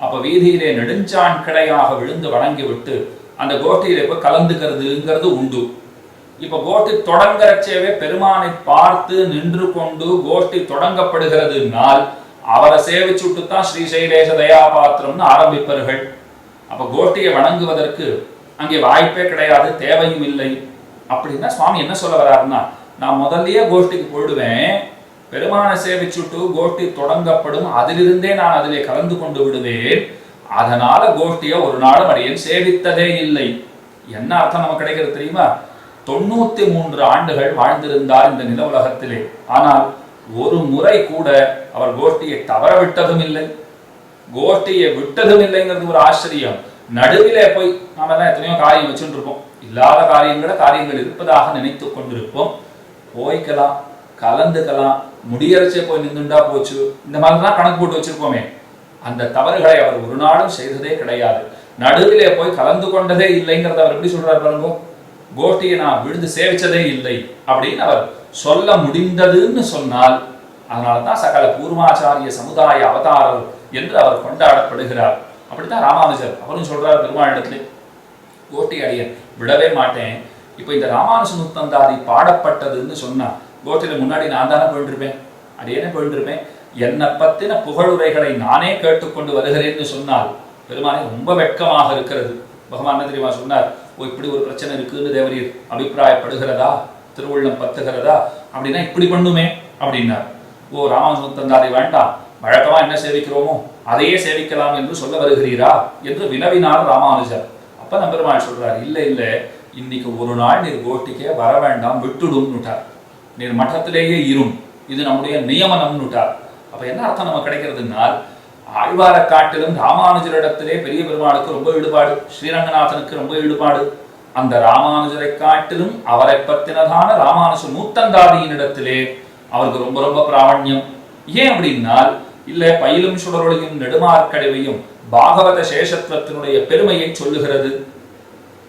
அப்ப வீதியிலே நெடுஞ்சான் கிடையாக விழுந்து வணங்கி விட்டு அந்த கோஷ்டியிலே போய் கலந்துக்கிறதுங்கிறது உண்டு. இப்ப கோஷ்டி தொடங்கறச்சேவே பெருமானை பார்த்து நின்று கொண்டு கோஷ்டி தொடங்கப்படுகிறதுனால் அவரை சேவிச்சுட்டு தான் ஸ்ரீசைலேஷ தயாபாத்திரம்னு ஆரம்பிப்பார்கள். அப்ப கோஷ்டியை வணங்குவதற்கு அங்கே வாய்ப்பே கிடையாது, தேவையும் இல்லை. அப்படின்னா சுவாமி என்ன சொல்ல வர்றாருன்னா, நான் முதல்லயே கோஷ்டிக்கு போயிடுவேன், பெருமானை சேவிச்சுட்டு கோஷ்டி தொடங்கப்படும், அதிலிருந்தே நான் அதிலே கலந்து கொண்டு விடுவேன், அதனால கோஷ்டியை ஒரு நாளும் அடியேன் சேவித்ததே இல்லை. என்ன அர்த்தம் நமக்கு கிடைக்கிறது தெரியுமா? 93 ஆண்டுகள் வாழ்ந்திருந்தார் இந்த நில உலகத்திலே, ஆனால் ஒரு முறை கூட அவர் கோஷ்டியை தவற விட்டதும் இல்லை, கோஷ்டியை விட்டதும் இல்லைங்கிறது ஒரு ஆச்சரியம். நடுவிலே போய் நாம தான் எத்தனையோ காரியம் வச்சுட்டு இருப்போம், இல்லாத காரியங்கள் இருப்பதாக நினைத்து கொண்டிருப்போம். போய்க்கலாம், கலந்துக்கலாம், முடியரச்சே போய் நின்றுண்டா போச்சு, இந்த மாதிரிதான் கணக்கு போட்டு வச்சிருப்போமே. அந்த தவறுகளை அவர் ஒரு நாளும் செய்ததே கிடையாது. நடுவிலே போய் கலந்து கொண்டதே இல்லைங்கிறத அவர் எப்படி சொல்றாரு பாருங்க, கோஷ்டியை நான் விழுந்து சேவிச்சதே இல்லை அப்படின்னு அவர் சொல்ல முடிந்ததுன்னு சொன்னால், அதனால்தான் சகல பூர்வாச்சாரிய சமுதாய அவதாரம் என்று அவர் கொண்டாடப்படுகிறார். அப்படித்தான் ராமானுஜர் அவரும் சொல்றார் பெருமாளிடத்திலே, கோஷ்டி அடியேன் விடவே மாட்டேன். இப்ப இந்த ராமானுஜ நூத்தந்தாதி பாடப்பட்டதுன்னு சொன்னா, கோஷ்டியில முன்னாடி நான் தானே போயிட்டிருப்பேன், அடியேனே போயிட்டிருப்பேன், என்னை பத்தின புகழுரைகளை நானே கேட்டுக்கொண்டு வருகிறேன்னு சொன்னால் பெருமானே ரொம்ப வெட்கமாக இருக்கிறது. பகவான் என்ன தெரியுமா சொன்னார், ஓ இப்படி ஒரு பிரச்சனை இருக்குன்னு தேவரீர் அபிப்பிராயப்படுகிறதா, திருவுள்ளம் பத்துகிறதா, அப்படின்னா இப்படி பண்ணுமே அப்படின்னார். ஓ ராமானுஜ நூத்தந்தாதி வேண்டாம், வழக்கமா என்ன சேவிக்கிறோமோ அதையே சேவிக்கலாம் என்று சொல்ல வருகிறீரா என்று வினவினார் ராமானுஜர். அப்ப நம்பெருமாள் சொல்றார், இல்ல இல்ல, இன்னைக்கு ஒரு நாள் நீர் கோஷ்டிக்கே வர வேண்டாம், விட்டுடும்னுட்டார், நீர் மட்டத்திலேயே இரும், இது நம்முடைய நியமனம்னுட்டார். அப்ப என்ன அர்த்தம் நமக்கு கிடைக்கிறதுனால், ஆழ்வார காட்டிலும் ராமானுஜரிடத்திலே பெரிய பெருமாளுக்கு ரொம்ப ஈடுபாடு, ஸ்ரீரங்கநாதனுக்கு ரொம்ப ஈடுபாடு. அந்த ராமானுஜரை காட்டிலும் அவரை பத்தினதான ராமானுஜ நூத்தந்தாதியினிடத்திலே அவருக்கு ரொம்ப ரொம்ப பிராவண்யம். ஏன் அப்படின்னால், இல்ல பயிலும் சுடரொளியும் நெடுமார்க்கடிவையும் பாகவத சேஷத்துவத்தினுடைய பெருமையை சொல்லுகிறது.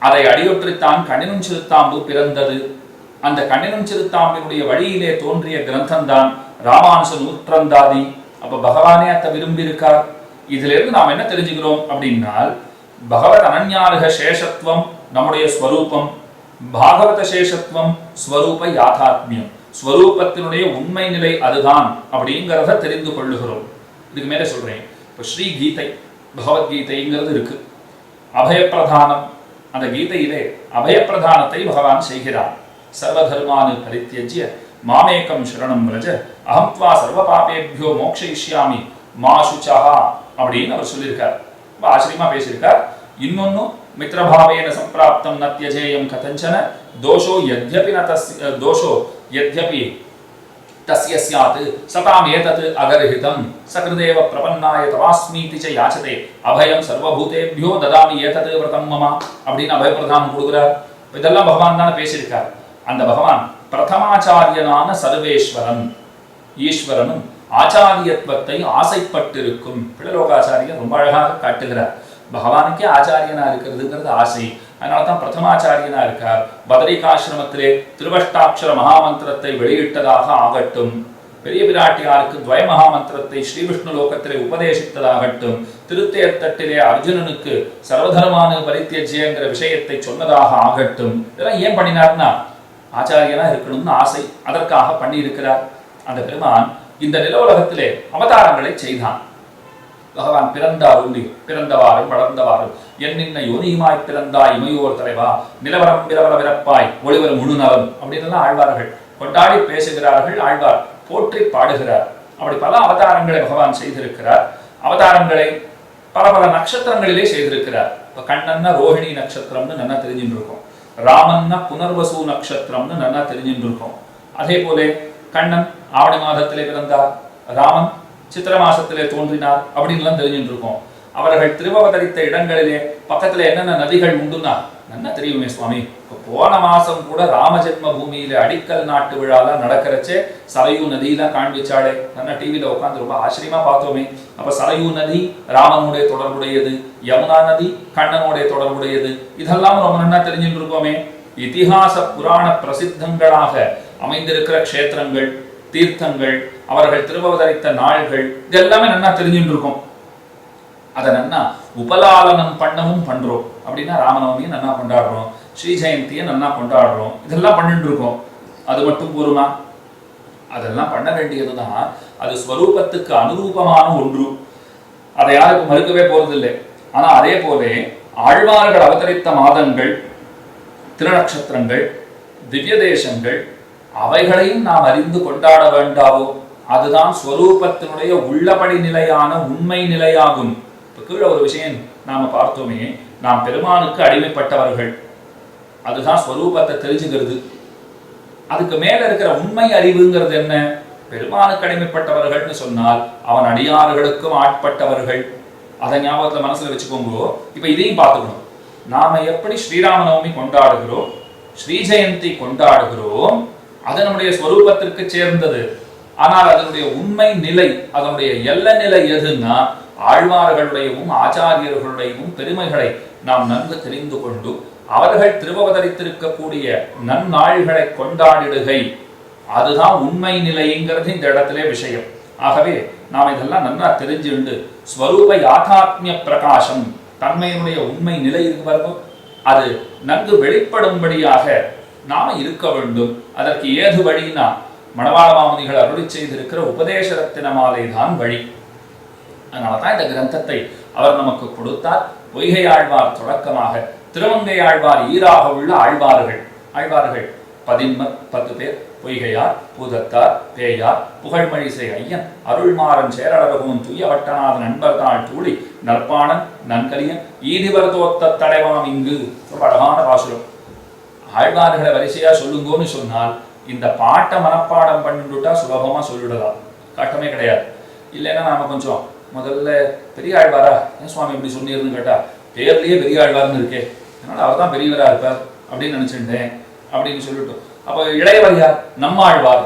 அதை அடியொற்றித்தான் கண்ணினும் சிறுத்தாம்பு பிறந்தது. அந்த கண்ணினும் சிறுத்தாம்பினுடைய வழியிலே தோன்றிய கிரந்தம்தான் ராமானுஜ நூற்றந்தாதி. அப்ப பகவானே அத்தை விரும்பி இருக்கார். இதுல இருந்து நாம் என்ன தெரிஞ்சுக்கிறோம் அப்படின்னால், பகவத் அனன்யாருக சேஷத்துவம் நம்முடைய ஸ்வரூபம், பாகவத சேஷத்துவம் ஸ்வரூப யாதாத்மியம், ஸ்வரூபத்தினுடைய உண்மை நிலை அதுதான் அப்படிங்கிறத தெரிந்து கொள்ளுகிறோம். இதுக்கு மேலே சொல்றேன், இப்போ ஸ்ரீ கீதை பகவத்கீதைங்கிறது இருக்கு, அபயப்பிரதானம். அந்த கீதையிலே அபயப்பிரதானத்தை பகவான் செய்கிறார். சர்வதர்மானு பரித்யஜ்ய மாமேகம் சரணம் விரஜ அஹம் த்வா சர்வ பாபேபியோ மோக்ஷயிஷ்யாமி மா சுச்சஹா அப்படின்னு அவர் சொல்லியிருக்கார். ரொம்ப ஆச்சரியமா பேசியிருக்கார். இன்னொன்னு, மித்ரபாவேன சம்பிராப்தம் ந த்யஜேயம் கதஞ்சன தோஷோ யத்யபி ந தஸ்ய தோஷோ யத்யபி தஸ்ய ஸ்யாத் சதாம் ஏதத் அகர்ஹிதம் சக்ருதேவ பிரபன்னாய தவாஸ்மீதி ச யாச்சதே அபயம் சர்வபூதேபியோ ததாமி ஏதத் விரதம் மம அப்படின்னு அபயப்பிரதானம் கொடுக்கிறார். இதெல்லாம் பகவான் தானே பேசியிருக்கார். அந்த பகவான் பிரதமாச்சாரியனான சர்வேஸ்வரன், ஈஸ்வரனும் ஆச்சாரியத்துவத்தை ஆசைப்பட்டிருக்கும் பிள்ளலோகாச்சாரியர் ரொம்ப அழகாக காட்டுகிறார். பகவானுக்கே ஆச்சாரியனா இருக்கிறதுங்கிறது ஆசை. அதனால்தான் பிரதமாச்சாரியனா இருக்கார். பதரிகாசிரமத்திலே திருவஷ்டாட்சர மகாமந்திரத்தை வெளியிட்டதாக ஆகட்டும், பெரிய பிராட்டியாருக்கு துவய மகாமந்திரத்தை ஸ்ரீவிஷ்ணு லோகத்திலே உபதேசித்ததாகட்டும், திருத்தேர்த்தட்டிலே அர்ஜுனனுக்கு சர்வதர்மானு பரித்தியஜ்யங்கிற விஷயத்தை சொன்னதாக ஆகட்டும், இதெல்லாம் ஏன் பண்ணினார்னா ஆச்சாரியனா இருக்கணும்னு ஆசை, அதற்காக பண்ணி இருக்கிறார். அந்த பெருமான் இந்த நிலவுலகத்திலே அவதாரங்களை செய்தான். பகவான் பிறந்தாருள்ளி பிறந்தவாறும் வளர்ந்தவாறும் என்னின்ன யோனியுமாய் பிறந்தாய் இமையோர் தலைவா நிலவரம் பிறவர விரப்பாய் ஒளிவரும் முழுநலம் அப்படின்னு ஆழ்வார்கள் கொண்டாடி பேசுகிறார்கள். ஆழ்வார் போற்றி பாடுகிறார். அப்படி பல அவதாரங்களை பகவான் செய்திருக்கிறார். அவதாரங்களை பல பல நட்சத்திரங்களிலே செய்திருக்கிறார். இப்ப கண்ணன்னா ரோஹிணி நட்சத்திரம்னு நல்லா தெரிஞ்சுட்டு இருக்கோம். ராமன்னா புனர்வசு நட்சத்திரம்னு நல்லா தெரிஞ்சுட்டு இருக்கோம். அதே போல கண்ணன் ஆவணி மாதத்திலே பிறந்தார், ராமன் சித்திர மாசத்திலே தோன்றினார் அப்படின்லாம் தெரிஞ்சுட்டு இருக்கோம். அவர்கள் திருவவதரித்த இடங்களிலே பக்கத்துல என்னென்ன நதிகள் உண்டுன்னா நல்லா தெரியுமே சுவாமி. இப்போ போன மாசம் கூட ராமஜென்ம பூமியில அடிக்கல் நாட்டு விழாலாம் நடக்கிறச்சே சரையூ நதியெல்லாம் காண்பிச்சாலே நல்லா டிவியில உட்காந்து ரொம்ப ஆச்சரியமா பார்த்தோமே. அப்ப சரையூ நதி ராமனுடைய தொடர்புடையது, யமுனா நதி கண்ணனுடைய தொடர்புடையது, இதெல்லாம் ரொம்ப நல்லா தெரிஞ்சுட்டு இருக்கோமே. இதிகாச புராண பிரசித்தங்களாக அமைந்திருக்கிற க்ஷேத்திரங்கள், தீர்த்தங்கள், அவர்கள் திருவவதரித்த நாள்கள், இதெல்லாமே நல்லா தெரிஞ்சுட்டு இருக்கோம். அதை நன்னா உபலாலனம் பண்ணவும் பண்றோம். அப்படின்னா ராமநவமியை நன்னா கொண்டாடுறோம், ஸ்ரீ ஜெயந்தியை நன்னா கொண்டாடுறோம், இதெல்லாம் பண்ணிட்டு இருக்கோம். அது மட்டும் போருமா? அதெல்லாம் பண்ண வேண்டியதுதான். அது ஸ்வரூபத்துக்கு அனுரூபமான ஒன்று, அதை யாருக்கும் மறுக்கவே போறதில்லை. ஆனா அதே போல ஆழ்வார்கள் அவதரித்த மாதங்கள், திருநட்சத்திரங்கள், திவ்ய தேசங்கள், அவைகளையும் நாம் அறிந்து கொண்டாட வேண்டாவோ? அதுதான் ஸ்வரூபத்தினுடைய உள்ளபடி நிலையான உண்மை நிலையாகும். கீழே ஒரு விஷயம் நாம பார்த்தோமே, நாம் பெருமானுக்கு அடிமைப்பட்டவர்கள், அதுதான் ஸ்வரூபத்தை தெரிஞ்சுக்கிறது. அதுக்கு மேல இருக்கிற உண்மை அறிவுங்கிறது என்ன? பெருமானுக்கு அடிமைப்பட்டவர்கள்னு சொன்னால் அவன் அடியார்களுக்கும் ஆட்பட்டவர்கள். அதை ஞாபகத்துல மனசுல வச்சுக்கோங்க. இப்ப இதையும் பார்த்துக்கணும். நாம எப்படி ஸ்ரீராமநவமி கொண்டாடுகிறோம், ஸ்ரீ ஜெயந்தி கொண்டாடுகிறோம், அது நம்முடைய ஸ்வரூபத்திற்கு சேர்ந்தது. ஆனால் அதனுடைய உண்மை நிலை, அதனுடைய எல்ல நிலை எதுன்னா ஆழ்வார்களுடையவும் ஆச்சாரியர்களுடையவும் பெருமைகளை நாம் நன்கு தெரிந்து கொண்டு அவர்கள் திருவவதரித்திருக்கக்கூடிய நன்னாள்களை கொண்டாடிடுகை, அதுதான் உண்மை நிலைங்கிறது இந்த இடத்திலே விஷயம். ஆகவே நாம் இதெல்லாம் நன்னா தெரிஞ்சுண்டு ஸ்வரூப யாதாத்மிய பிரகாசம், தன்மையினுடைய உண்மை நிலை இருக்கு பாருங்க, அது நன்கு வெளிப்படும்படியாக நாம இருக்க வேண்டும். அதற்கு ஏது வழினா மணவாள மாமுனிகள் அருளி செய்திருக்கிற உபதேச ரத்தின மாலை தான் வழி. அதனாலதான் இந்த கிரந்தத்தை அவர் நமக்கு கொடுத்தார். பொய்கை ஆழ்வார் தொடக்கமாக திருமங்கை ஆழ்வார் ஈராக உள்ள ஆழ்வார்கள் 10 பேர். பொய்கையார், பூதத்தார், பேயார், புகழ்மழிசை ஐயன், அருள்மாறன், சேரழகோன், துய்யவட்டநாதன், நண்பர்தாள் தூளி, நற்பாணன், நன்கலியன், ஈதிவர் தோத்த தடைவாம் இங்கு. ரொம்ப அழகான பாசுரம். ஆழ்வார்களை வரிசையா சொல்லுங்கன்னு சொன்னால் இந்த பாட்டை மனப்பாடம் பண்ணிட்டுட்டா சுலபமா சொல்லிடலாம், கட்டமே கிடையாது. இல்லைன்னா நாம கொஞ்சம் முதல்ல பெரிய ஆழ்வாரா ஏன் சுவாமி இப்படி சொன்னீர்னு கேட்டா பேர்லயே பெரிய ஆழ்வார்னு இருக்கே, அதனால அவர் தான் பெரியவரா இருப்பார் அப்படின்னு நினைச்சுட்டேன் அப்படின்னு சொல்லிட்டோம். அப்போ இளையவர் யார்? நம்ம ஆழ்வார்.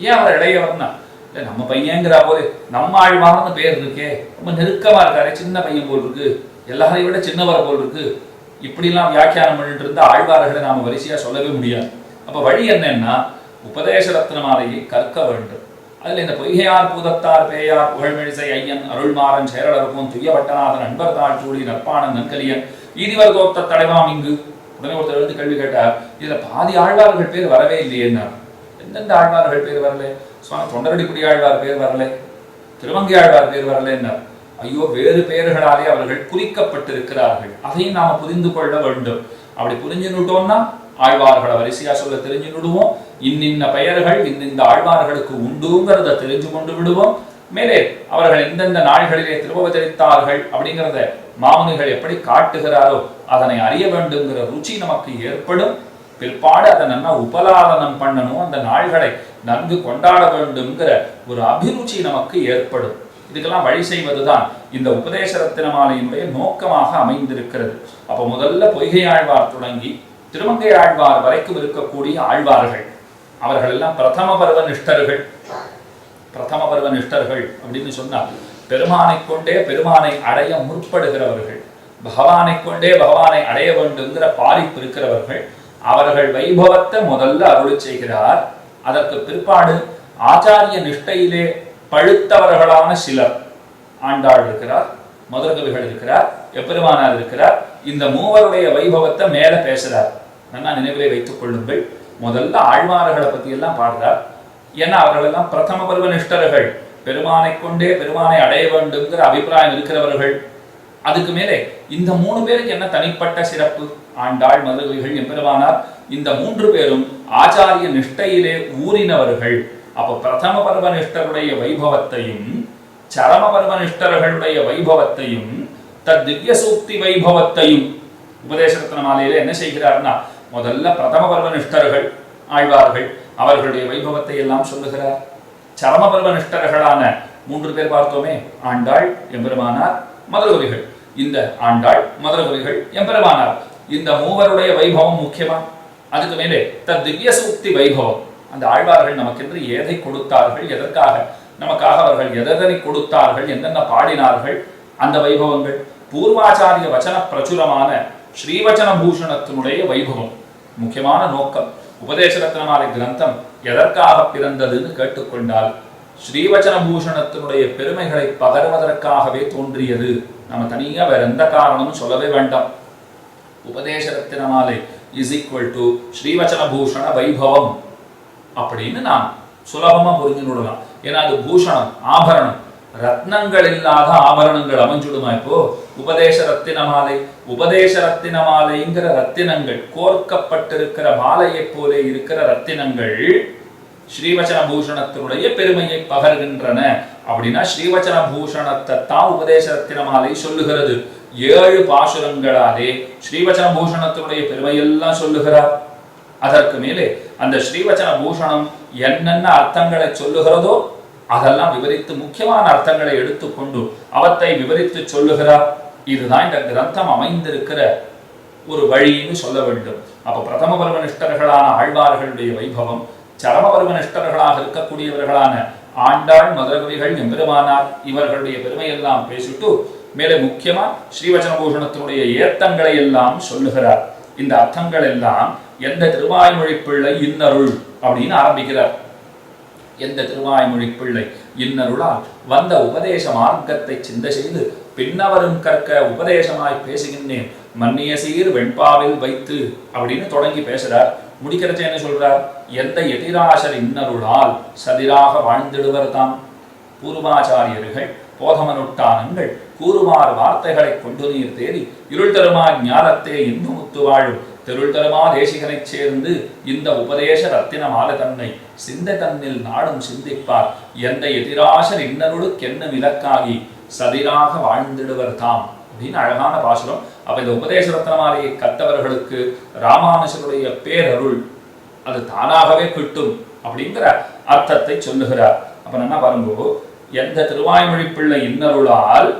ஏன் அவர் இளையவர்னா இல்லை நம்ம பையங்கிற போது நம்ம ஆழ்வார்னு பேர் இருக்கே, ரொம்ப நெருக்கமா இருக்காரு, சின்ன பையன் போல் இருக்கு, எல்லாரையும் விட சின்னவர் போல் இருக்கு, இப்படிலாம் வியாக்கியானம் பண்ணிட்டு இருந்தா ஆழ்வார்களை நாம வரிசையா சொல்லவே முடியாது. அப்ப வழி என்னன்னா உபதேச ரத்னமாலையை கற்க வேண்டும். அதுல இந்த பொய்கையார், பூதத்தார், பேயார், புகழ்மெழிசை ஐயன், அருள்மாறன், சேரழகோன், துய்யவட்டநாதன், நண்பர்தாள் தூளி, நற்பாணன், நன்கலியன், ஈதிவர் தோத்த தடைவாம் இங்கு. உடனே ஒருத்தர் எழுந்து கேள்வி கேட்டார், இதுல பாதி ஆழ்வார்கள் பேர் வரவே இல்லையேன்னா. எந்தெந்த ஆழ்வார்கள் பேர் வரல? சுவாமி தொண்டரடிக்குடி ஆழ்வார் பேர் வரல, திருமங்கை ஆழ்வார் பேர் வரலன்னா. ஐயோ, வேறு பெயர்களாலே அவர்கள் குறிக்கப்பட்டிருக்கிறார்கள், அதையும் நாம புரிந்து கொள்ள வேண்டும். அப்படி புரிஞ்சுட்டோம்னா ஆழ்வார்களை வரிசையா சொல்ல தெரிஞ்சு விடுவோம். இன்னின்ன பெயர்கள் இந்த ஆழ்வார்களுக்கு உண்டுங்கிறத தெரிஞ்சு கொண்டு விடுவோம். மேலே அவர்கள் எந்தெந்த நாள்களிலே திருவவதரித்தார்கள் அப்படிங்கிறத மாமுனிகள் எப்படி காட்டுகிறாரோ அதனை அறிய வேண்டுங்கிற ருச்சி நமக்கு ஏற்படும். பிற்பாடு அதை நல்லா உபலாலனம் பண்ணணும், அந்த நாள்களை நன்கு கொண்டாட வேண்டும்ங்கிற ஒரு அபிருச்சி நமக்கு ஏற்படும். இதுக்கெல்லாம் வழி செய்வதுதான் இந்த உபதேச ரத்தின மாலையினுடைய நோக்கமாக அமைந்திருக்கிறது. அப்ப முதல்ல பொய்கை ஆழ்வார் தொடங்கி திருமங்கை ஆழ்வார் வரைக்கும் இருக்கக்கூடிய ஆழ்வார்கள், அவர்கள் எல்லாம் பிரதம பருவ நிஷ்டர்கள். பிரதம பருவ நிஷ்டர்கள் அப்படின்னு சொன்னால் பெருமானை கொண்டே பெருமானை அடைய முற்படுகிறவர்கள். பகவானை கொண்டே பகவானை அடைய வேண்டுங்கிற பாரிப்பு இருக்கிறவர்கள் அவர்கள் வைபவத்தை முதல்ல அருளி செய்கிறார். அதற்கு பிற்பாடு ஆச்சாரிய நிஷ்டையிலே பழுத்தவர்களான சிலர், ஆண்டாள் இருக்கிறார், மதுரகவிகள் இருக்கிறார், எப்பெருமானார் இருக்கிறார், இந்த மூவருடைய வைபவத்தை மேல பேசுறார். நல்லா நினைவிலே வைத்துக் கொள்ளுங்கள். முதல்ல ஆழ்வார்களை பத்தி எல்லாம் பாடுறார். ஏன்னா அவர்கள் எல்லாம் பிரதம பருவ நிஷ்டர்கள், பெருமானை கொண்டே பெருமானை அடைய வேண்டுங்கிற அபிப்பிராயம் இருக்கிறவர்கள். அதுக்கு மேலே இந்த 3 பேருக்கு என்ன தனிப்பட்ட சிறப்பு? ஆண்டாள், மதுரகவிகள், எம்பெருமானார், இந்த 3 பேரும் ஆச்சாரிய நிஷ்டையிலே ஊறினவர்கள். அப்போ பிரதம பருவ நிஷ்டருடைய வைபவத்தையும் சரம பருவ நிஷ்டர்களுடைய வைபவத்தையும் திவ்ய சூக்தி வைபவத்தையும் உபதேசரத்ன மாலையில என்ன செய்கிறார்னா, முதல்ல பிரதம பருவ நிஷ்டர்கள் ஆழ்வார்கள் அவர்களுடைய வைபவத்தை எல்லாம் சொல்லுகிறார். சரம பருவ நிஷ்டர்களான 3 பேர் பார்த்தோமே, ஆண்டாள், எம்பெருமானார், மதுரகவிகள். இந்த ஆண்டாள், மதுரகவிகள், எம்பெருமானார், இந்த மூவருடைய வைபவம் முக்கியமா. அதுக்கு மேலே திவ்ய சூக்தி வைபவம். அந்த ஆழ்வார்கள் நமக்கென்று எதை கொடுத்தார்கள், எதற்காக நமக்காக அவர்கள் எதனை கொடுத்தார்கள், என்னென்ன பாடினார்கள், அந்த வைபவங்கள். பூர்வாச்சாரிய வச்சன பிரச்சுரமான ஸ்ரீவச்சன பூஷணத்தினுடைய வைபவம் முக்கியமான நோக்கம். உபதேசரத்னமாலை கிரந்தம் எதற்காக பிறந்ததுன்னு கேட்டுக்கொண்டால் ஸ்ரீவச்சன பூஷணத்தினுடைய பெருமைகளை பகர்வதற்காகவே தோன்றியது. நம்ம தனியா வேற எந்த காரணமும் சொல்லவே வேண்டாம். உபதேசரத்னமாலை is equal to Srivachana Bhushana வைபவம் அப்படின்னு நாம் சுலபமா புரிஞ்சுடலாம். ஏன்னா அது பூஷணம், ஆபரணம். ரத்னங்கள் இல்லாத ஆபரணங்கள் அமைஞ்சுடுமா? இப்போ உபதேச ரத்தின மாலை, உபதேச ரத்தின மாலைங்கிற ரத்தினங்கள், கோர்க்கப்பட்டிருக்கிற மாலையை போல இருக்கிற ரத்தினங்கள் ஸ்ரீவச்சன பூஷணத்தினுடைய பெருமையை பகர்கின்றன. அப்படின்னா ஸ்ரீவச்சன பூஷணத்தை தான் உபதேச ரத்தின மாலை சொல்லுகிறது. 7 பாசுரங்களாலே ஸ்ரீவச்சன பூஷணத்தினுடைய பெருமையெல்லாம் சொல்லுகிறார். அதற்கு மேலே அந்த ஸ்ரீவச்சன பூஷணம் என்னென்ன அர்த்தங்களை சொல்லுகிறதோ அதெல்லாம் விவரித்து முக்கியமான அர்த்தங்களை எடுத்துக்கொண்டு அவற்றை விவரித்து சொல்லுகிறார். இதுதான் இந்த கிரந்தம் அமைந்திருக்கிற ஒரு வழின்னு சொல்ல வேண்டும். அப்ப பிரதம பருவ நிஷ்டர்களான ஆழ்வார்களுடைய வைபவம், சரம பருவ நிஷ்டர்களாக இருக்கக்கூடியவர்களான ஆண்டாள், மதுரகவிகள், எம்பெருமானார் இவர்களுடைய பெருமையெல்லாம் பேசிட்டு மேலே முக்கியமா ஸ்ரீவச்சன பூஷணத்தினுடைய ஏத்தங்களை எல்லாம் சொல்லுகிறார். இந்த அர்த்தங்கள் எல்லாம் எந்த திருவாய்மொழி பிள்ளை இன்னருள் அப்படின்னு ஆரம்பிக்கிறார். எந்த திருவாய்மொழி பிள்ளை இன்னருளால் வந்த உபதேச மார்க்கத்தை சிந்த செய்து பின்னவரும் கற்க உபதேசமாய் பேசுகின்றேன் மன்னிய சீர் வெண்பாவில் வைத்து அப்படின்னு தொடங்கி பேசுறார். முடிக்கிறச்ச என்ன சொல்றார்? எந்த எதிராசர் இன்னருளால் சதிராக வாழ்ந்திடுவர் தாம். பூர்வாச்சாரியர்கள் போதமனுட்டானங்கள் கூறுமாறு வார்த்தைகளை கொண்டு நீர் தேடி இருள் தருமா ஞானத்தே இன்னும் முத்து வாழும் தெருள் தருமா தேசிகனை சேர்ந்து இந்த உபதேச ரத்தின மாலை தன்னை சிந்தை தன்னில் நாடும் சிந்திப்பார் எந்த எதிராசர் இன்னருளுக்கென்னும் இலக்காகி சதிராக வாழ்ந்திடுவர் தாம் அப்படின்னு அழகான பாசுரம். அப்ப இந்த உபதேச ரத்தின மாலையை கற்றவர்களுக்கு ராமானுஜருடைய பேரருள் அது தானாகவே கிட்டும் அப்படிங்கிற அர்த்தத்தை சொல்லுகிறார். அப்ப என்ன பாருங்கோ, எந்த திருவாய்மொழி பிள்ளை இன்னருளால்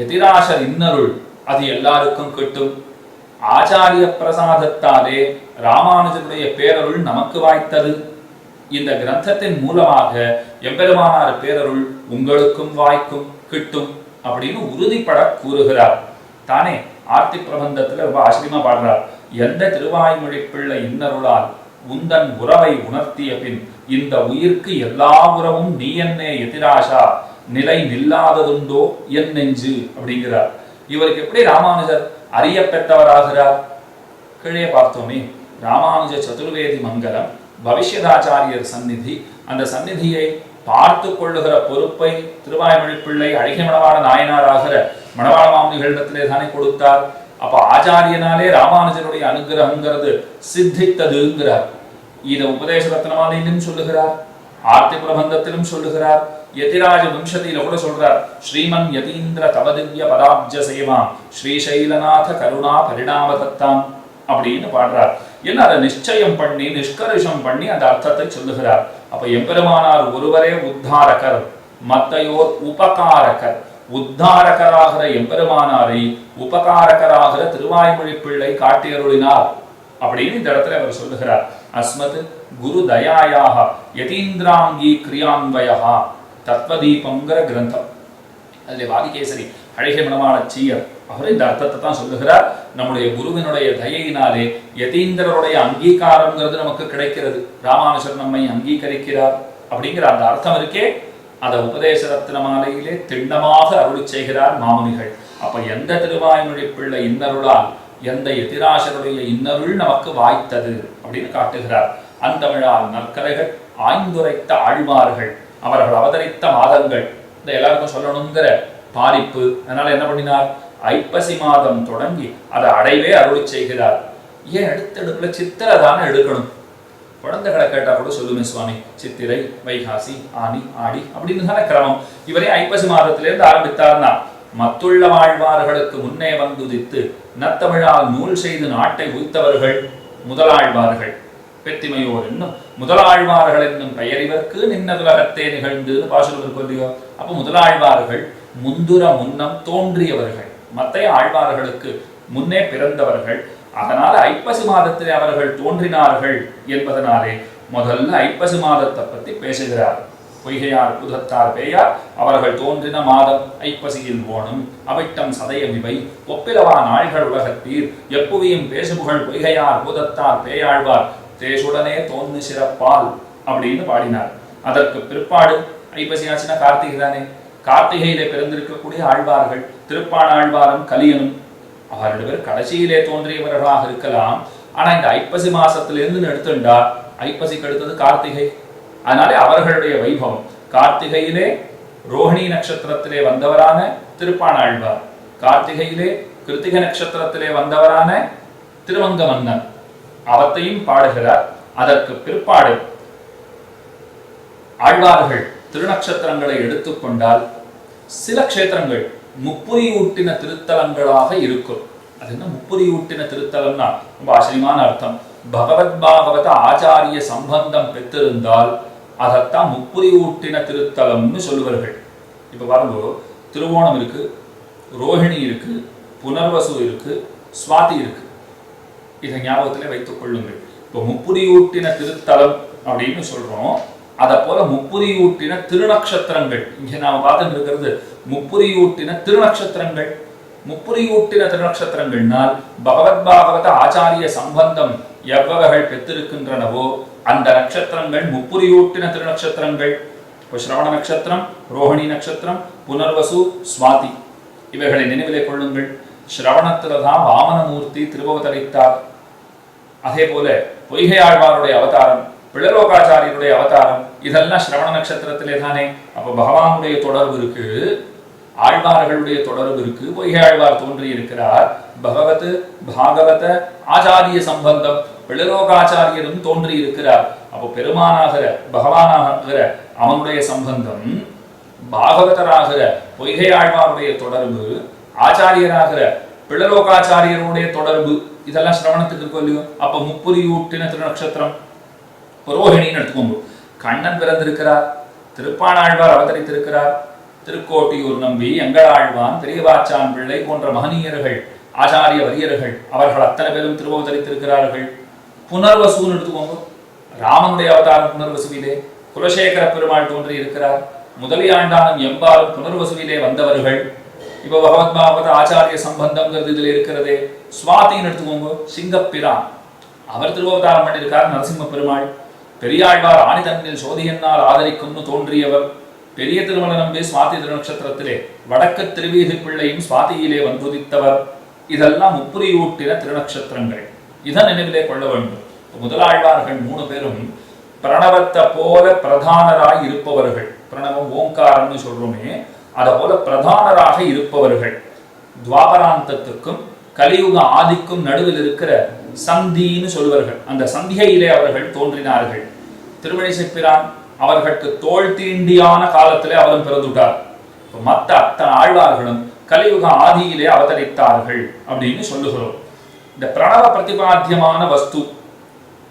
எதிராசர் இன்னருள் அது எல்லாருக்கும் கிட்டும். ஆச்சாரிய பிரசாதத்தாலே ராமானுஜருடைய பேரருள் நமக்கு வாய்த்தது. இந்த கிரந்தத்தின் மூலமாக எம்பெருமானார் பேரருள் உங்களுக்கும் வாய்க்கும் கிட்டும் அப்படின்னு உறுதிப்பட கூறுகிறார். தானே ஆர்த்தி பிரபந்தத்துல ரொம்ப ஆச்சரியமா பாடுறார். எந்த திருவாய்மொழி பிள்ளை இன்னருளால் உந்தன் உறவை உணர்த்திய பின் இந்த உயிர்க்கு எல்லா உறவும் நீ என்னே எதிராசா நிலை நில்லாததுண்டோ என் நெஞ்சு அப்படிங்கிறார். இவருக்கு எப்படி ராமானுஜர் அறிய பெற்றவராகிறார்? கீழே பார்த்தோமே, ராமானுஜ சதுர்வேதி மங்கலம், பவிஷ்யதாச்சாரியர் சந்நிதி. அந்த சந்நிதியை பார்த்து கொள்ளுகிற பொறுப்பை திருவாய்மொழி பிள்ளை அழகிய மணவாள நாயனாராகிற மணவாள மாமுனிகளிடத்திலே தானே கொடுத்தார். அப்ப ஆச்சாரியனாலே ராமானுஜனுடைய அனுகிரகங்கிறது சித்தித்ததுங்கிறார். இதை உபதேச ரத்னமாலையிலும் சொல்லுகிறார், ஆர்த்தி பிரபந்தத்திலும் சொல்லுகிறார், யதிராஜ வம்சத்தில கூட சொல்றார். ஸ்ரீமன் யதீந்திர தவதிவ்ய பதாப்ஜ சேவாம் ஸ்ரீசைலநாத கருணா பரிணாமதத்தாம் அப்படின்னு பாடுறார். என்ன அதை நிச்சயம் பண்ணி நிஷ்கர்ஷம் பண்ணி அந்த அர்த்தத்தை சொல்லுகிறார். அப்ப எம்பெருமானார் ஒருவரே உத்தாரகர், மத்தையோர் உபகாரகர். உத்தாரகராகிற எம்பெருமானாரை உபகாரகராகிற திருவாய்மொழி பிள்ளை காட்டியருளினார் அப்படின்னு இந்த இடத்துல அவர் சொல்லுகிறார். அஸ்மத் குரு தயாயாக யதீந்திராங்கி கிரியான்வயா தத்வதீபங்கிற கிரந்தம். அதில் வாதிகேசரி அழகிய மணவாள சீயர் அவர் இந்த அர்த்தத்தை தான் சொல்லுகிறார். நம்முடைய குருவினுடைய தயையினாலே யதீந்திரருடைய அங்கீகாரம்ங்கிறது நமக்கு கிடைக்கிறது. ராமானுஜர் நம்மை அங்கீகரிக்கிறார் அப்படிங்கிற அந்த அர்த்தம் இருக்கே, அதை உபதேச ரத்ன மாலையிலே திண்ணமாக அருளி செய்கிறார் மாமுனிகள். அப்ப எந்த திருவாய்மொழி பிள்ளை இன்னருளால் எந்த எதிராசருடைய இன்னருள் நமக்கு வாய்த்தது அப்படின்னு காட்டுகிறார். அந்தமிழால் நற்கலைகள் ஆய்ந்துரைத்த ஆழ்வார்கள், அவர்கள் அவதரித்த மாதங்கள், இந்த எல்லாருக்கும் சொல்லணுங்கிற பாரிப்பு. அதனால என்ன பண்ணினார், ஐப்பசி மாதம் தொடங்கி அதை அடைவே அருளி செய்கிறார். ஏன் எடுத்தெடுப்புல சித்திரை தானே எடுக்கணும்? குழந்தைகளை கேட்டா கூட சொல்லுமே சுவாமி, சித்திரை, வைகாசி, ஆனி, ஆடி அப்படின்னு தானே கிரமம். இவரே ஐப்பசி மாதத்திலிருந்து ஆரம்பித்தார்னா மத்துள்ள வாழ்வார்களுக்கு முன்னே வந்துதித்து நத்தமிழால் நூல் செய்து நாட்டை உய்த்தவர்கள் முதலாழ்வார்கள். பெத்திமையோர் என்னும் முதலாழ்வார்கள் என்னும் பெயரிவர்க்கு நின்னதுலகத்தே நிகழ்ந்து பாசுரம் கொல்லியோ. அப்ப முதலாழ்வார்கள் முந்துர முன்னம் தோன்றியவர்கள், மற்ற ஆழ்வார்களுக்கு முன்னே பிறந்தவர்கள். அதனால ஐப்பசி மாதத்திலே அவர்கள் தோன்றினார்கள் என்பதனாலே முதல்ல ஐப்பசி மாதத்தை பற்றி பேசுகிறார். பொய்கையார் புதத்தார் பேயார் அவர்கள் தோன்றின மாதம் ஐப்பசியில் ஓணும் அவிட்டம் சதயமிவை ஒப்பிலவா நாள்கள் உலகத்தீர் எப்புவியும் பேசுபுகழ் பொய்கையார் பூதத்தார் பேயாழ்வார் தேசுடனே தோன்று சிறப்பால் அப்படின்னு பாடினார். அதற்கு பிற்பாடு ஐப்பசி ஆச்சுன்னா கார்த்திகை தானே, கார்த்திகையிலே பிறந்திருக்கக்கூடிய ஆழ்வார்கள் திருப்பாணாழ்வாரும் கலியனும் அவர் 2 பேர் கடைசியிலே தோன்றியவர்களாக இருக்கலாம். ஆனா இந்த ஐப்பசி மாசத்திலிருந்து எடுத்துண்டா ஐப்பசிக்கு அடுத்தது கார்த்திகை. அதனாலே அவர்களுடைய வைபவம் கார்த்திகையிலே ரோஹிணி நட்சத்திரத்திலே வந்தவரான திருப்பாணாழ்வார், கார்த்திகையிலே கிருத்திகை நட்சத்திரத்திலே வந்தவரான திருவங்க மன்னன், அவத்தையும் பாடுகிறார். அதற்கு பிற்பாடு ஆழ்வார்கள் திருநட்சத்திரங்களை எடுத்துக்கொண்டால் சில க்ஷேத்திரங்கள் முப்புரியூட்டின திருத்தலங்களாக இருக்கும். அது என்ன முப்புரியூட்டின திருத்தலம்னா ரொம்ப ஆச்சரியமான அர்த்தம். பகவத் பாகவத ஆச்சாரிய சம்பந்தம் பெற்றிருந்தால் அதைத்தான் முப்புரியூட்டின திருத்தலம்னு சொல்லுவார்கள். இப்ப பாருங்க, திருவோணம் இருக்கு, ரோஹிணி இருக்கு, புனர்வசு இருக்கு, சுவாதி இருக்கு. இதை ஞாபகத்திலே வைத்துக் கொள்ளுங்கள். இப்போ முப்புரியூட்டின திருத்தலம் அப்படின்னு சொல்றோம். அதை போல முப்புரியூட்டின திருநக்ஷத்திரங்கள் இங்கே நாம பார்த்துட்டு இருக்கிறது முப்புரியூட்டின திருநக்ஷத்திரங்கள். முப்புரியூட்டின திருநக்ஷத்திரங்கள்னால் பகவத் பாகவத ஆச்சாரிய சம்பந்தம் எவ்வகைகள் பெற்றிருக்கின்றனவோ அந்த நட்சத்திரங்கள் முப்புரியூட்டின திருநக்ஷத்திரங்கள். இப்போ ஸ்ரவண நட்சத்திரம், ரோஹிணி நட்சத்திரம், புனர்வசு, சுவாதி இவைகளை நினைவிலே கொள்ளுங்கள். ஸ்ரவணத்தில்தான் வாமனமூர்த்தி திருவவதரித்தார். அதே போல பொய்கை ஆழ்வாருடைய அவதாரம், பிள்ளலோகாச்சாரியருடைய அவதாரம் இதெல்லாம் ஸ்ரவண நட்சத்திரத்திலே தானே. அப்ப பகவானுடைய தொடர்பு இருக்கு, ஆழ்வார்களுடைய தொடர்பு இருக்கு. பொய்கை ஆழ்வார் தோன்றி இருக்கிறார். பகவத் பாகவத ஆச்சாரிய சம்பந்தம் பிள்ளலோகாச்சாரியரும் தோன்றி இருக்கிறார். அப்போ பெருமானாகிற பகவானாகிற அவனுடைய சம்பந்தம், பாகவதராகிற பொய்கை ஆழ்வாருடைய தொடர்பு, ஆச்சாரியராகிற பிள்ளலோகாச்சாரியருடைய தொடர்பு இதெல்லாம் சிரவணத்துக்கு இருக்கும் இல்லையோ. அப்ப முப்புரியூட்டின திருநக்ஷத்திரம். ரோஹிணின்னு எடுத்துக்கோங்க, கண்ணன் பிறந்திருக்கிறார், திருப்பாணாழ்வார் அவதரித்திருக்கிறார், திருக்கோட்டியூர் நம்பி, எங்களாழ்வான், பெரியவாச்சான் பிள்ளை போன்ற மகனீயர்கள் ஆச்சாரிய வரியர்கள் அவர்கள் அத்தனை பேரும் திருவவதரித்திருக்கிறார்கள். புனர்வசுன்னு எடுத்துக்கோங்க, ராமனுடைய அவதாரம் புனர்வசுவிலே, குலசேகர பெருமாள் தோன்றி இருக்கிறார். முதலியாண்டானும் எம்பாலும் புனர்வசுவிலே வந்தவர்கள். இப்ப பகவத் பாகவத ஆச்சாரிய சம்பந்தம்ங்கிறது இதுல இருக்கிறதே. சுவாதின்னு எடுத்துக்கோங்க, சிங்கப்பிரான் அவர் திருவவதாரம் பண்ணியிருக்கார். நரசிம்ம பெருமாள் பெரியாழ்வார் ஆணிதன்னில் சோதியனால் ஆதரிக்கும்னு தோன்றியவர். பெரிய திருமண நம்பி சுவாதி திருநக்ஷத்திரத்திலே வடக்கு திருவீதி பிள்ளையும் சுவாதியிலே வந்துதித்தவர். இதெல்லாம் முப்புரியூட்டின திருநக்ஷத்திரங்கள். இதை நினைவிலே கொள்ள வேண்டும். முதலாழ்வார்கள் 3 பேரும் பிரணவத்தை போல பிரதானராய் இருப்பவர்கள். பிரணவம் ஓங்காரம்னு சொல்றோமே, அதை போல பிரதானராக இருப்பவர்கள். துவாபராந்தத்துக்கும் கலியுக ஆதிக்கும் நடுவில் இருக்கிற சந்தின்னு சொல்வார்கள். அந்த சந்தியிலே அவர்கள் தோன்றினார்கள். திருமழிசைப்பிரான் அவர்களுக்கு தோல் தீண்டியான காலத்திலே அவரும் பிறந்துட்டார். மற்ற அத்தனை ஆழ்வார்களும் கலியுக ஆதியிலே அவதரித்தார்கள் அப்படின்னு சொல்லுகிறோம். இந்த பிரணவ பிரதிபாத்தியமான வஸ்து,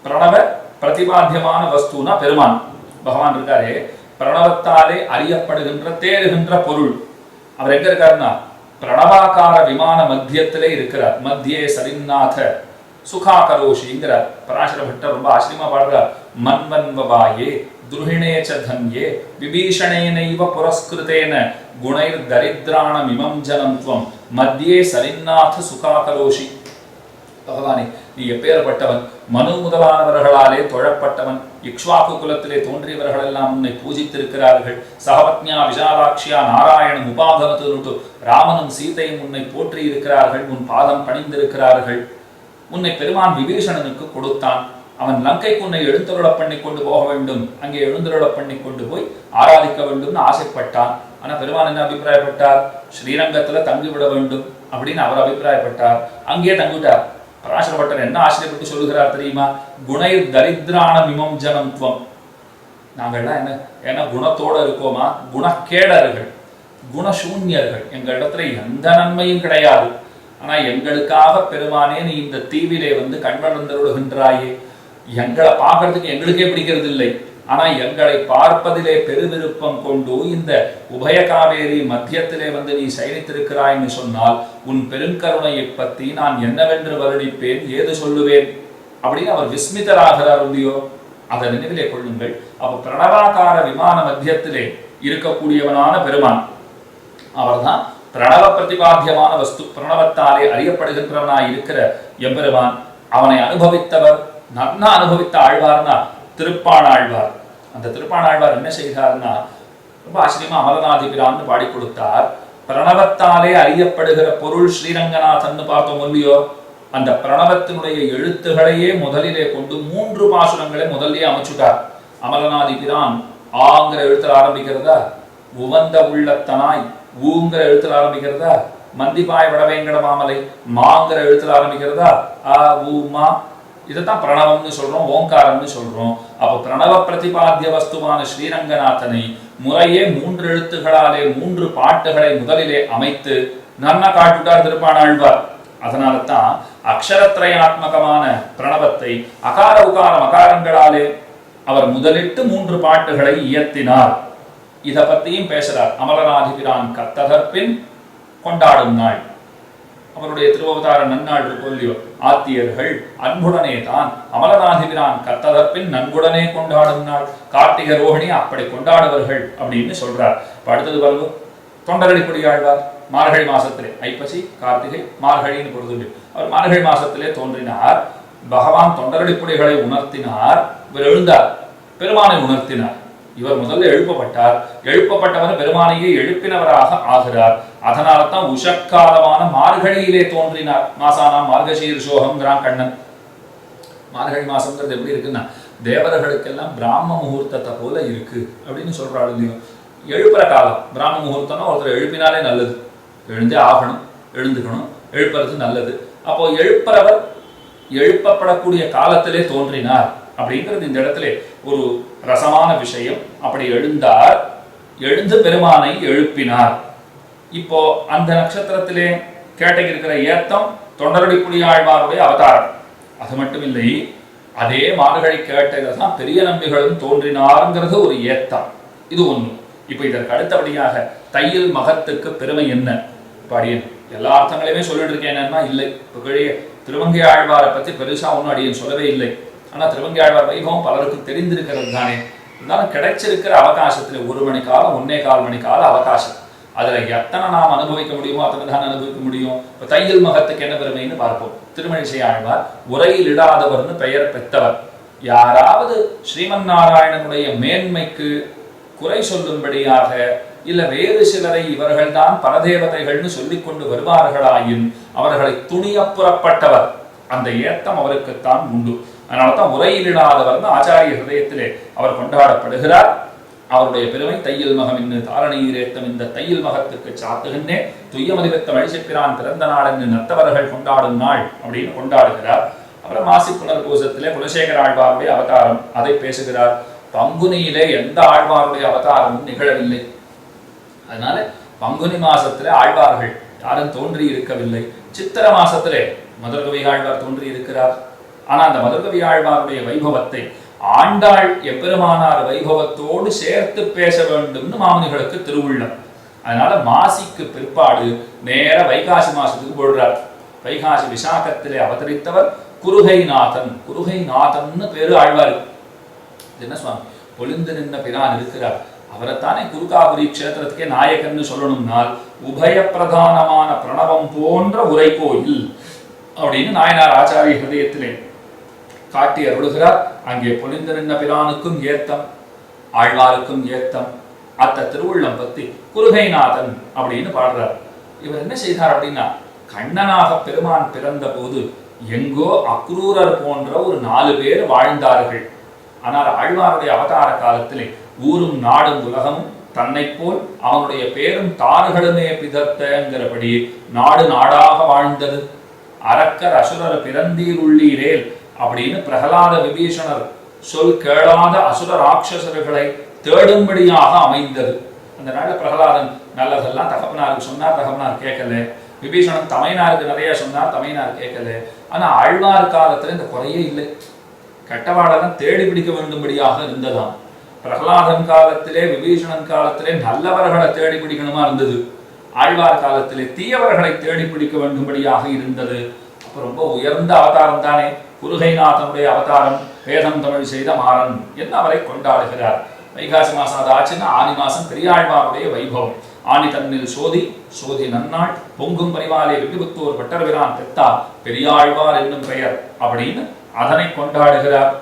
பிரணவ பிரதிபாத்தியமான வஸ்துனா பெருமான் பகவான் இருக்காரே, பிரணவத்தாலே அறியப்படுகின்ற தேறுகின்ற பொருள். அவர் எங்க இருக்காருன்னா பிரணவாகார விமான மத்தியத்திலே இருக்கிறார். மத்தியே சரிநாத சுகாகரோஷிங்கிறார். பராசர பட்டர் ரொம்ப ஆச்சரியமா பாடுறார். மன்வன்வபாயே துருஹிணேச்ச தன்யே விபீஷணேனைவ புரஸ்கிருதேன குணைர் தரித்ராணம் இமம் ஜனம் துவம் மத்தியே சரிநாத சுகாகரோஷி. பகவானே, நீ எப்பேற்பட்டவன்! மனு முதலானவர்களாலே தொழப்பட்டவன். இக்ஷ்வாக்கு குலத்திலே தோன்றியவர்கள் எல்லாம் உன்னை பூஜித்திருக்கிறார்கள். சகபத்னியா விஷாலாட்சியா நாராயணன் உபாகமத்து ராமனும் சீதையும் உன்னை போற்றி இருக்கிறார்கள். உன் பாதம் பணிந்திருக்கிறார்கள். உன்னை பெருமான் விபீஷணனுக்கு கொடுத்தான். அவன் லங்கைக்கு உன்னை எழுந்தருளப் பண்ணி கொண்டு போக வேண்டும், அங்கே எழுந்தருளப் பண்ணி கொண்டு போய் ஆராதிக்க வேண்டும்னு ஆசைப்பட்டான். ஆனா பெருமான் என்ன அபிப்பிராயப்பட்டார்? ஸ்ரீரங்கத்துல தங்கிவிட வேண்டும் அப்படின்னு அவர் அபிப்பிராயப்பட்டார். அங்கேயே தங்கிவிட்டார். பராசரப்பட்டர் என்ன ஆச்சரியப்பட்டு சொல்லுகிறார் தெரியுமா? குணை தரித்திரான மிமம் ஜனம் துவம். நாங்கள்லாம் என்ன குணத்தோட இருக்கோமா? குணக்கேடர்கள், குணசூன்யர்கள். எங்களிடத்துல எந்த நன்மையும் கிடையாது. ஆனா எங்களுக்காக பெருமானே நீ இந்த தீவிலே வந்து கண்வளர்ந்தருளுகின்றாயே. எங்களை பார்க்கறதுக்கு எங்களுக்கே பிடிக்கிறது இல்லை. ஆனா எங்களை பார்ப்பதிலே பெருவிருப்பம் கொண்டு இந்த உபய காவேரி மத்தியத்திலே வந்து நீ சயனித்திருக்கிறாய்ன்னு சொன்னால் உன் பெருங்கருணையை பற்றி நான் என்னவென்று வருணிப்பேன், ஏது சொல்லுவேன் அப்படின்னு அவர் விஸ்மிதராகிறார் இல்லையோ? அதை நினைவிலே கொள்ளுங்கள். அப்ப பிரணவாகார விமான மத்தியத்திலே இருக்கக்கூடியவனான பெருமான் அவர்தான் பிரணவ பிரதிபாத்தியமான வஸ்து. பிரணவத்தாலே அறியப்படுகின்றவனாய் இருக்கிற எம்பெருமான். அவனை அனுபவித்தவர், நன்னா அனுபவித்த ஆழ்வார்னா திருப்பாணாழ்வார். அந்த திருப்பாணாழ்வார் என்ன செய்தார்னா ரொம்ப ஆச்சரியமா அமரநாதிபிரான்னு பாடி கொடுத்தார். பிரணவத்தாலே அறியப்படுகிற பொருள் ஸ்ரீரங்கநாதன் பார்த்தோம் இல்லையோ? அந்த பிரணவத்தினுடைய எழுத்துகளையே முதலிலே கொண்டு 3 பாசுரங்களை முதல்லே அமைச்சுட்டார். அமரநாதிபிரான் ஆங்கிற எழுத்துல ஆரம்பிக்கிறதா? உவந்த உள்ளத்தனாய் ஊங்கிற எழுத்துல ஆரம்பிக்கிறதா? மந்திபாய் வடவேங்கட மாமலை மாங்கிற எழுத்துல ஆரம்பிக்கிறதா? ஆ ஊ மா. இதைத்தான் பிரணவம்னு சொல்றோம், ஓங்காரம்னு சொல்றோம். அப்ப பிரணவ பிரதிபாத்திய வஸ்துவான ஸ்ரீரங்கநாதனை முறையே 3 எழுத்துகளாலே 3 பாட்டுகளை முதலிலே அமைத்து நன்னா காட்டுட்டார் திருப்பாணாழ்வார். அதனால தான் அக்ஷரத்ரயாத்மகமான பிரணவத்தை அகார உகார மகாரங்களாலே அவர் முதலிட்டு 3 பாட்டுகளை இயற்றினார். இத பத்தியும் பேசுறார். அமரநாதிபிரான் கத்ததற்பின் கொண்டாடும் நாள். அவருடைய திருவவதார நன்னாள் இருக்கொல்லியோ? ஆத்தியர்கள் அன்புடனே தான் அமரநாதிபிரான் கத்ததற்பின் நன்குடனே கொண்டாடும் நாள். கார்த்திகை ரோஹிணி அப்படி கொண்டாடுவர்கள் அப்படின்னு சொல்றார். அடுத்தது பாருங்க, தொண்டரடிப்படி ஆழ்வார் மார்கழி மாசத்திலே, ஐப்பசி கார்த்திகை மார்கழின்னு பொறுத்து அவர் மார்கழி மாசத்திலே தோன்றினார். பகவான் தொண்டரடிப்புடைகளை உணர்த்தினார். இவர் எழுந்தார், பெருமானை உணர்த்தினார். இவர் முதல்ல எழுப்பப்பட்டார். எழுப்பப்பட்டவர் பெருமானையே எழுப்பினவராக ஆகிறார். அதனால தான் உஷக்காலமான மார்கழியிலே தோன்றினார். மாசானாம் மார்கசீர்ஷோகம்ங்கிறான் கண்ணன். மார்கழி மாசம்ங்கிறது எப்படி இருக்குன்னா தேவர்களுக்கெல்லாம் பிராம முகூர்த்தத்தை போல இருக்கு அப்படின்னு சொல்றாள் இல்லையோ? எழுப்புற காலம் பிராம முகூர்த்தம்னா ஒருத்தர் எழுப்பினாலே நல்லது. எழுந்தே ஆகணும், எழுந்துக்கணும், எழுப்புறது நல்லது. அப்போ எழுப்புறவர் எழுப்பப்படக்கூடிய காலத்திலே தோன்றினார் அப்படிங்கிறது இந்த இடத்துல ஒரு ரசமான விஷயம். அப்படி எழுந்தார், எழுந்து பெருமானை எழுப்பினார். இப்போ அந்த நட்சத்திரத்திலே கேட்டகி இருக்கிற ஏத்தம் தொண்டரடிப்புடி ஆழ்வாருடைய அவதாரம். அது மட்டும் இல்லை, அதே மார்கழி கேட்டதில் தான் பெரிய நம்பிகளும் தோன்றினாருங்கிறது ஒரு ஏத்தம். இது ஒண்ணு. இப்போ இதற்கு அடுத்தபடியாக தையில் மகத்துக்கு பெருமை என்ன? பாடியன் எல்லா அர்த்தங்களையுமே சொல்லிட்டு இருக்கேன். என்னன்னா இல்லை, இப்போ திருவங்கை ஆழ்வாரை பத்தி பெருசா ஒன்றும் அடியன் சொல்லவே இல்லை. ஆனா திருவங்கை ஆழ்வார் வைபவம் பலருக்கும் தெரிந்திருக்கிறது தானே. இருந்தாலும் கிடைச்சிருக்கிற அவகாசத்துல 1 மணி காலம் 1.25 மணி கால அவகாசம். அதுல எத்தனை நாம் அனுபவிக்க முடியுமோ அத்தனை தான் அனுபவிக்க முடியும். இப்ப தையில் மகத்துக்கு என்ன பெருமைன்னு பார்ப்போம். திருமழிசை ஆழ்வார் உரையில் இடாதவர்னு பெயர் பெற்றவர். யாராவது ஸ்ரீமன் நாராயணனுடைய மேன்மைக்கு குறை சொல்லும்படியாக இல்ல வேறு சிலரை இவர்கள் தான் பரதேவதைகள்னு சொல்லிக் கொண்டு வருவார்களாயின் அவர்களை துணிய புறப்பட்டவர். அந்த ஏத்தம் அவருக்குத்தான் உண்டு. அதனால்தான் உரையிலிடாதவர்னு ஆச்சாரிய ஹிருதயத்திலே அவர் கொண்டாடப்படுகிறார். அவருடைய பெருமை தையில் மகம் என்று தாரணையில் ஏத்தம். இந்த தையில் மகத்துக்கு சாத்துகின்றே துய்யமதிவத்த வழிசெப்பிரான் பிறந்த நாள் என்று நத்தவர்கள் கொண்டாடும் நாள் அப்படின்னு கொண்டாடுகிறார். அப்புறம் மாசி புனர்பூசத்திலே குலசேகர ஆழ்வாருடைய அவதாரம், அதை பேசுகிறார். பங்குனியிலே எந்த ஆழ்வாருடைய அவதாரமும் நிகழவில்லை. அதனால பங்குனி மாசத்திலே ஆழ்வார்கள் யாரும் தோன்றி இருக்கவில்லை. சித்திர மாசத்திலே மதுரகவி ஆழ்வார் தோன்றி இருக்கிறார். ஆனா அந்த மதுரகவி ஆழ்வாருடைய வைபவத்தை ஆண்டாள் எம்பெருமானார் வைபவத்தோடு சேர்த்து பேச வேண்டும்னு மாமுனிகளுக்கு திருவுள்ளம். அதனால மாசிக்கு பிற்பாடு நேர வைகாசி மாசத்துக்கு போடுறார். வைகாசி விசாகத்திலே அவதரித்தவர் குருகைநாதன். குருகைநாதன் பேரு ஆழ்வார். என்ன சுவாமி, பொலிந்து நின்ற பிரான் இருக்கிறார், அவரைத்தானே குருகாபுரி க்ஷேத்திரத்துக்கே நாயகன்னு சொல்லணும்னால் உபய பிரதானமான பிரணவம் போன்ற உரை கோயில் அப்படின்னு நாயனார் ஆச்சாரிய ஹிருதயத்திலே காட்டி அருளுகிறார். அங்கே பொலிந்திருந்த பிரானுக்கும் ஏத்தம், ஆழ்வாருக்கும் ஏத்தம். அத்த திருவுள்ளம் பத்தி குருகைநாதன் அப்படின்னு பாடுறார். இவர் என்ன செய்தார் அப்படின்னா, கண்ணனாக பெருமான் பிறந்த போது எங்கோ அக்ரூரர் போன்ற ஒரு 4 பேர் வாழ்ந்தார்கள். ஆனால் ஆழ்வாருடைய அவதார காலத்திலே ஊரும் நாடும் உலகமும் தன்னை போல் அவனுடைய பேரும் தார்களுமே பிதத்தங்கிறபடி நாடு நாடாக வாழ்ந்தது. அரக்கர் அசுரர் பிறந்தீர் உள்ளீரேல் அப்படின்னு பிரகலாத விபீஷணர் சொல் கேளாத அசுர ராட்சசர்களை தேடும்படியாக அமைந்தது. அந்த நாளில் பிரகலாதன் நல்லதெல்லாம் தகப்பனாருக்கு சொன்னார், தகப்பனார் கேட்கல. விபீஷணன் தமையனாருக்கு நிறைய சொன்னார், தமையனார் கேட்கல. ஆனா ஆழ்வார் காலத்துல இந்த குறையே இல்லை. கெட்டவாடெல்லாம் தேடி பிடிக்க வேண்டும்படியாக இருந்ததாம். பிரகலாதன் காலத்திலே விபீஷணன் காலத்திலே நல்லவர்களை தேடி பிடிக்கணுமா இருந்தது. ஆழ்வார் காலத்திலே தீயவர்களை தேடி பிடிக்க வேண்டும்படியாக இருந்தது. அப்ப ரொம்ப உயர்ந்த அவதாரம் தானே குருகைநாதனுடைய அவதாரம். வேதம் தமிழ் செய்த மாறன் என்று அவரை கொண்டாடுகிறார். வைகாசி மாசம் அது ஆச்சுன்னா ஆனி மாசம் பெரியாழ்வாருடைய வைபவம். ஆனி தன்னில் சோதி சோதி நன்னாள் பொங்கும் பரிவாலே விட்டுபுத்தூர் பட்டர்பிரான் பெத்தா பெரியாழ்வார் என்னும் பெயர் அப்படின்னு அதனை கொண்டாடுகிறார்.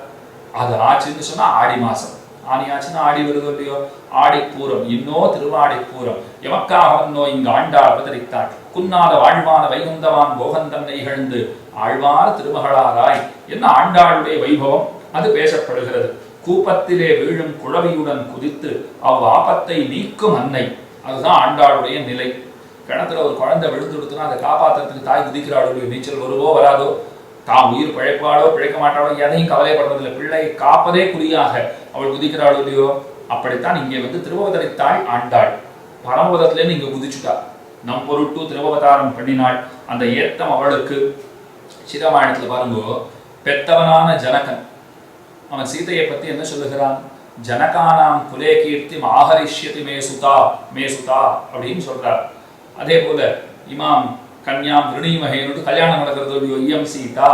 அது ஆச்சுன்னு சொன்னா ஆடி மாசம். ஆனி ஆச்சுன்னா ஆடி வருது இல்லையோ, ஆடிப்பூரம். இன்னோ திருவாடிப்பூரம் எமக்காக வந்தோ இங்கு ஆண்டாள் அவதரித்தாள். குன்னாத வாழ்வான வைகுந்தவான் போகந்தன்னை இகழ்ந்து ஆழ்வார் திருமகளாராய் என்ன ஆண்டாளுடைய வைபவம் அது பேசப்படுகிறது. கூப்பத்திலே வீழும் குழவியுடன் குதித்து ஆபத்தை நீக்கும் அன்னை, அதுதான் ஆண்டாளுடைய நிலை. கிணத்துல ஒரு குழந்தை விழுந்துடுத்துனா அதை காப்பாற்றுறதுக்கு தாய் குதிக்கிறாளோ, நீச்சல் வருவோ வராதோ, தான் உயிர் பிழைப்பாளோ பிழைக்க மாட்டாளோ எதையும் கவலைப்படுறதில்லை, பிள்ளை காப்பதே குறியாக அவள் குதிக்கிறாளோ இல்லையோ. அப்படித்தான் இங்கே வந்து திருவவதரித்தாள் ஆண்டாள். பரமபதத்திலேருந்து இங்க குதிச்சுட்டா, நம் பொருட்டு திருவவதாரம் பண்ணினாள். அந்த ஏத்தம் அவளுக்கு. சிரமாயணத்துல பாருங்கோ, பெத்தவனான ஜனகன் அவன் சீதையை பத்தி என்ன சொல்லுகிறான்? ஜனகானாம் குலே கீர்த்தி ஆஹரிஷ்யதி மேசுதா மேசுதா அப்படின்னு சொல்றார். அதே போல இமாம் கன்யாம் விருணிமகேனுக்கு கல்யாணம் நடக்கிறது, ஐயம் சீதா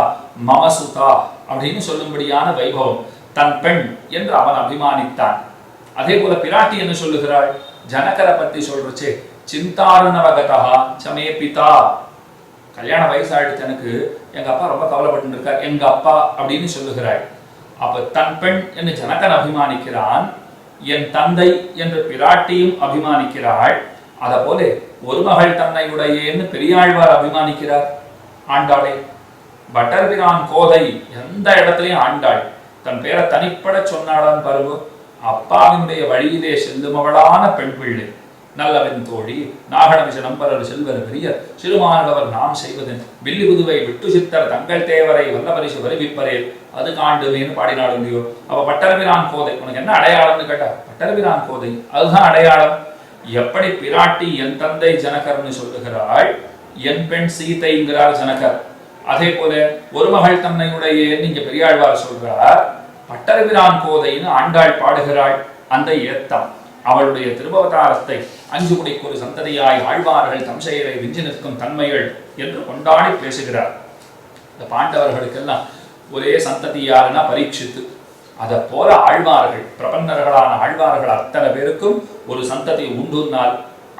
மமசுதா அப்படின்னு சொல்லும்படியான வைபவம். தன் பெண் என்று அவன் அபிமானித்தான். அதே போல பிராட்டி என்ன சொல்லுகிறாள்? ஜனகரை பத்தி சொல்றச்சே சிந்தாருணவகதா சமே பிதா. கல்யாண வயசாயிடுச்சு எனக்கு, எங்க அப்பா ரொம்ப கவலைப்பட்டு இருக்கார், எங்க அப்பா அப்படின்னு சொல்லுகிறாள். அப்ப தன் பெண் என்று ஜனகன் அபிமானிக்கிறான், என் தந்தை என்று பிராட்டியும் அபிமானிக்கிறாள். அத போல ஒரு மகள் தன்னை உடையேன்னு பெரியாழ்வார் அபிமானிக்கிறார். ஆண்டாளே பட்டர்பிரான் கோதை எந்த இடத்துலையும் ஆண்டாள் தன் பேரை தனிப்பட சொன்னாளான் பாருங்க. அப்பாவினுடைய வழியிலே செல்லுமவளான பெண் பிள்ளை, நல்லவன் தோழி நாகணமிஷ நம்பரர் செல்வர் பெரிய சிறுமானவர் நாம் செய்வது வில்லி புதுவை விட்டு சித்தர் தங்கள் தேவரை வல்லபரிசு வருவிப்பரே அது காண்டுமேன்னு பாடினாள் இல்லையோ. அவ பட்டர்பிரான் கோதை. உனக்கு என்ன அடையாளம்னு கேட்டா பட்டர்பிரான் கோதை, அதுதான் அடையாளம். எப்படி பிராட்டி என் தந்தை ஜனகர்னு சொல்லுகிறாள், என் பெண் சீதைங்கிறார் ஜனகர். அதே போல ஒரு மகள் தன்னையுடைய நீங்க பெரியாழ்வார் சொல்றார், பட்டர்பிரான் கோதைன்னு ஆண்டாள் பாடுகிறாள். அந்த ஏத்தம் அவளுடைய திருபவதாரத்தை 5 குடிக்கு ஒரு சந்ததியாய் ஆழ்வார்கள் தம் செயலை விஞ்சி நிற்கும் தன்மைகள் என்று கொண்டாடி பேசுகிறார். இந்த பாண்டவர்களுக்கெல்லாம் ஒரே சந்ததி யாருன்னா பரீட்சித்து. அதை போல ஆழ்வார்கள் பிரபன்னர்களான ஆழ்வார்கள் அத்தனை பேருக்கும் ஒரு சந்ததி உண்டுனால்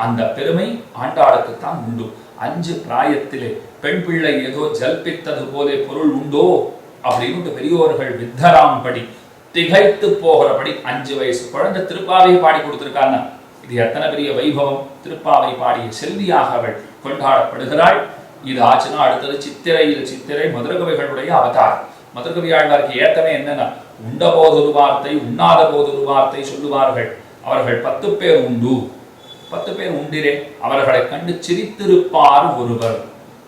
அந்த பெருமை ஆண்டாளுக்குத்தான் உண்டு. 5 பிராயத்திலே பெண் பிள்ளை ஏதோ ஜல்பித்தது போலே பொருள் உண்டோ அப்படின்னு பெரியோர்கள் வித்தராம் படி திகைத்து போகிறபடி 5 வயசு குழந்தை திருப்பாவையை பாடி கொடுத்திருக்காங்க. இது எத்தனை பெரிய வைபவம். திருப்பாவை பாடிய செல்வியாக அவள் கொண்டாடப்படுகிறாள். இது ஆச்சுன்னா அடுத்தது சித்திரையில் சித்திரை மதுரகவிகளுடைய அவதாரம். மதுரகவி ஆழ்வாருக்கு ஏத்தமே என்னன்னா, உண்ட போது ஒரு வார்த்தை உண்ணாத போது ஒரு வார்த்தை சொல்லுவார்கள். அவர்கள் 10 பேர் உண்டு, 10 பேர் உண்டிரே அவர்களை கண்டு சிரித்திருப்பார் ஒருவர்.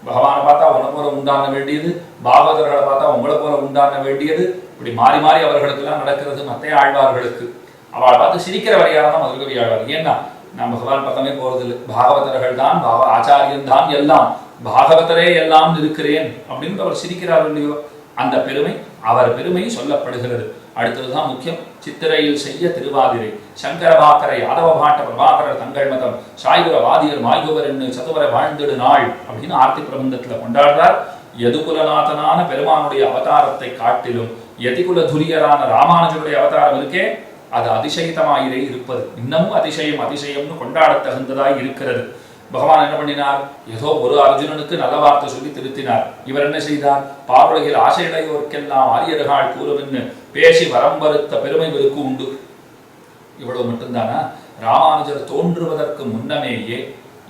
பகவானை பார்த்தா உன போல உண்டான வேண்டியது, பாகவதர்களை பார்த்தா உங்களை போல உண்டான வேண்டியது, இப்படி மாறி மாறி அவர்களுக்கு எல்லாம் நடக்கிறது. மற்ற ஆழ்வார்களுக்கு அவளை பார்த்து சிரிக்கிறவர் யாருன்னா மதுரகவி ஆழ்வார். ஏன்னா நான் பகவான் பக்கமே போறதில்லை, பாகவதர்கள் தான் ஆச்சாரியன் தான் எல்லாம், பாகவதரே எல்லாம் இருக்கிறேன் அப்படின்னு அவர் சிரிக்கிறார் இல்லையோ. அந்த பெருமை அவர் பெருமை சொல்லப்படுகிறது. அடுத்ததுதான் முக்கியம். சித்திரையில் செய்ய திருவாதிரை சங்கரபாக்கரை யாதவ பாட்ட பிரபாகரர் தங்கள் மதம் சாய்குர வாதியர் மாய்குவர் என்று சதுவர வாழ்ந்திடு நாள் அப்படின்னு ஆர்த்தி பிரபந்தத்துல கொண்டாடுறார். யதுகுலநாதனான பெருமானுடைய அவதாரத்தை காட்டிலும் யதிகுல துரியரான ராமானுஜருடைய அவதாரம் இருக்கே அது அதிசயித்தமாயிரே இருப்பது. இன்னமும் அதிசயம் அதிசயம்னு கொண்டாட தகுந்ததாய் இருக்கிறது. பகவான் என்ன பண்ணினார்? ஏதோ ஒரு அர்ஜுனனுக்கு நல்ல வார்த்தை சொல்லி திருத்தினார். இவர் என்ன செய்தார்? பார்வலையில் ஆசையுடையோர்க்கெல்லாம் ஆரியர்கள் கூறுமென்னு பேசி வரம்பறுத்த பெருமை இவருக்கு உண்டு. இவ்வளவு மட்டும்தானா? ராமானுஜர் தோன்றுவதற்கு முன்னமேயே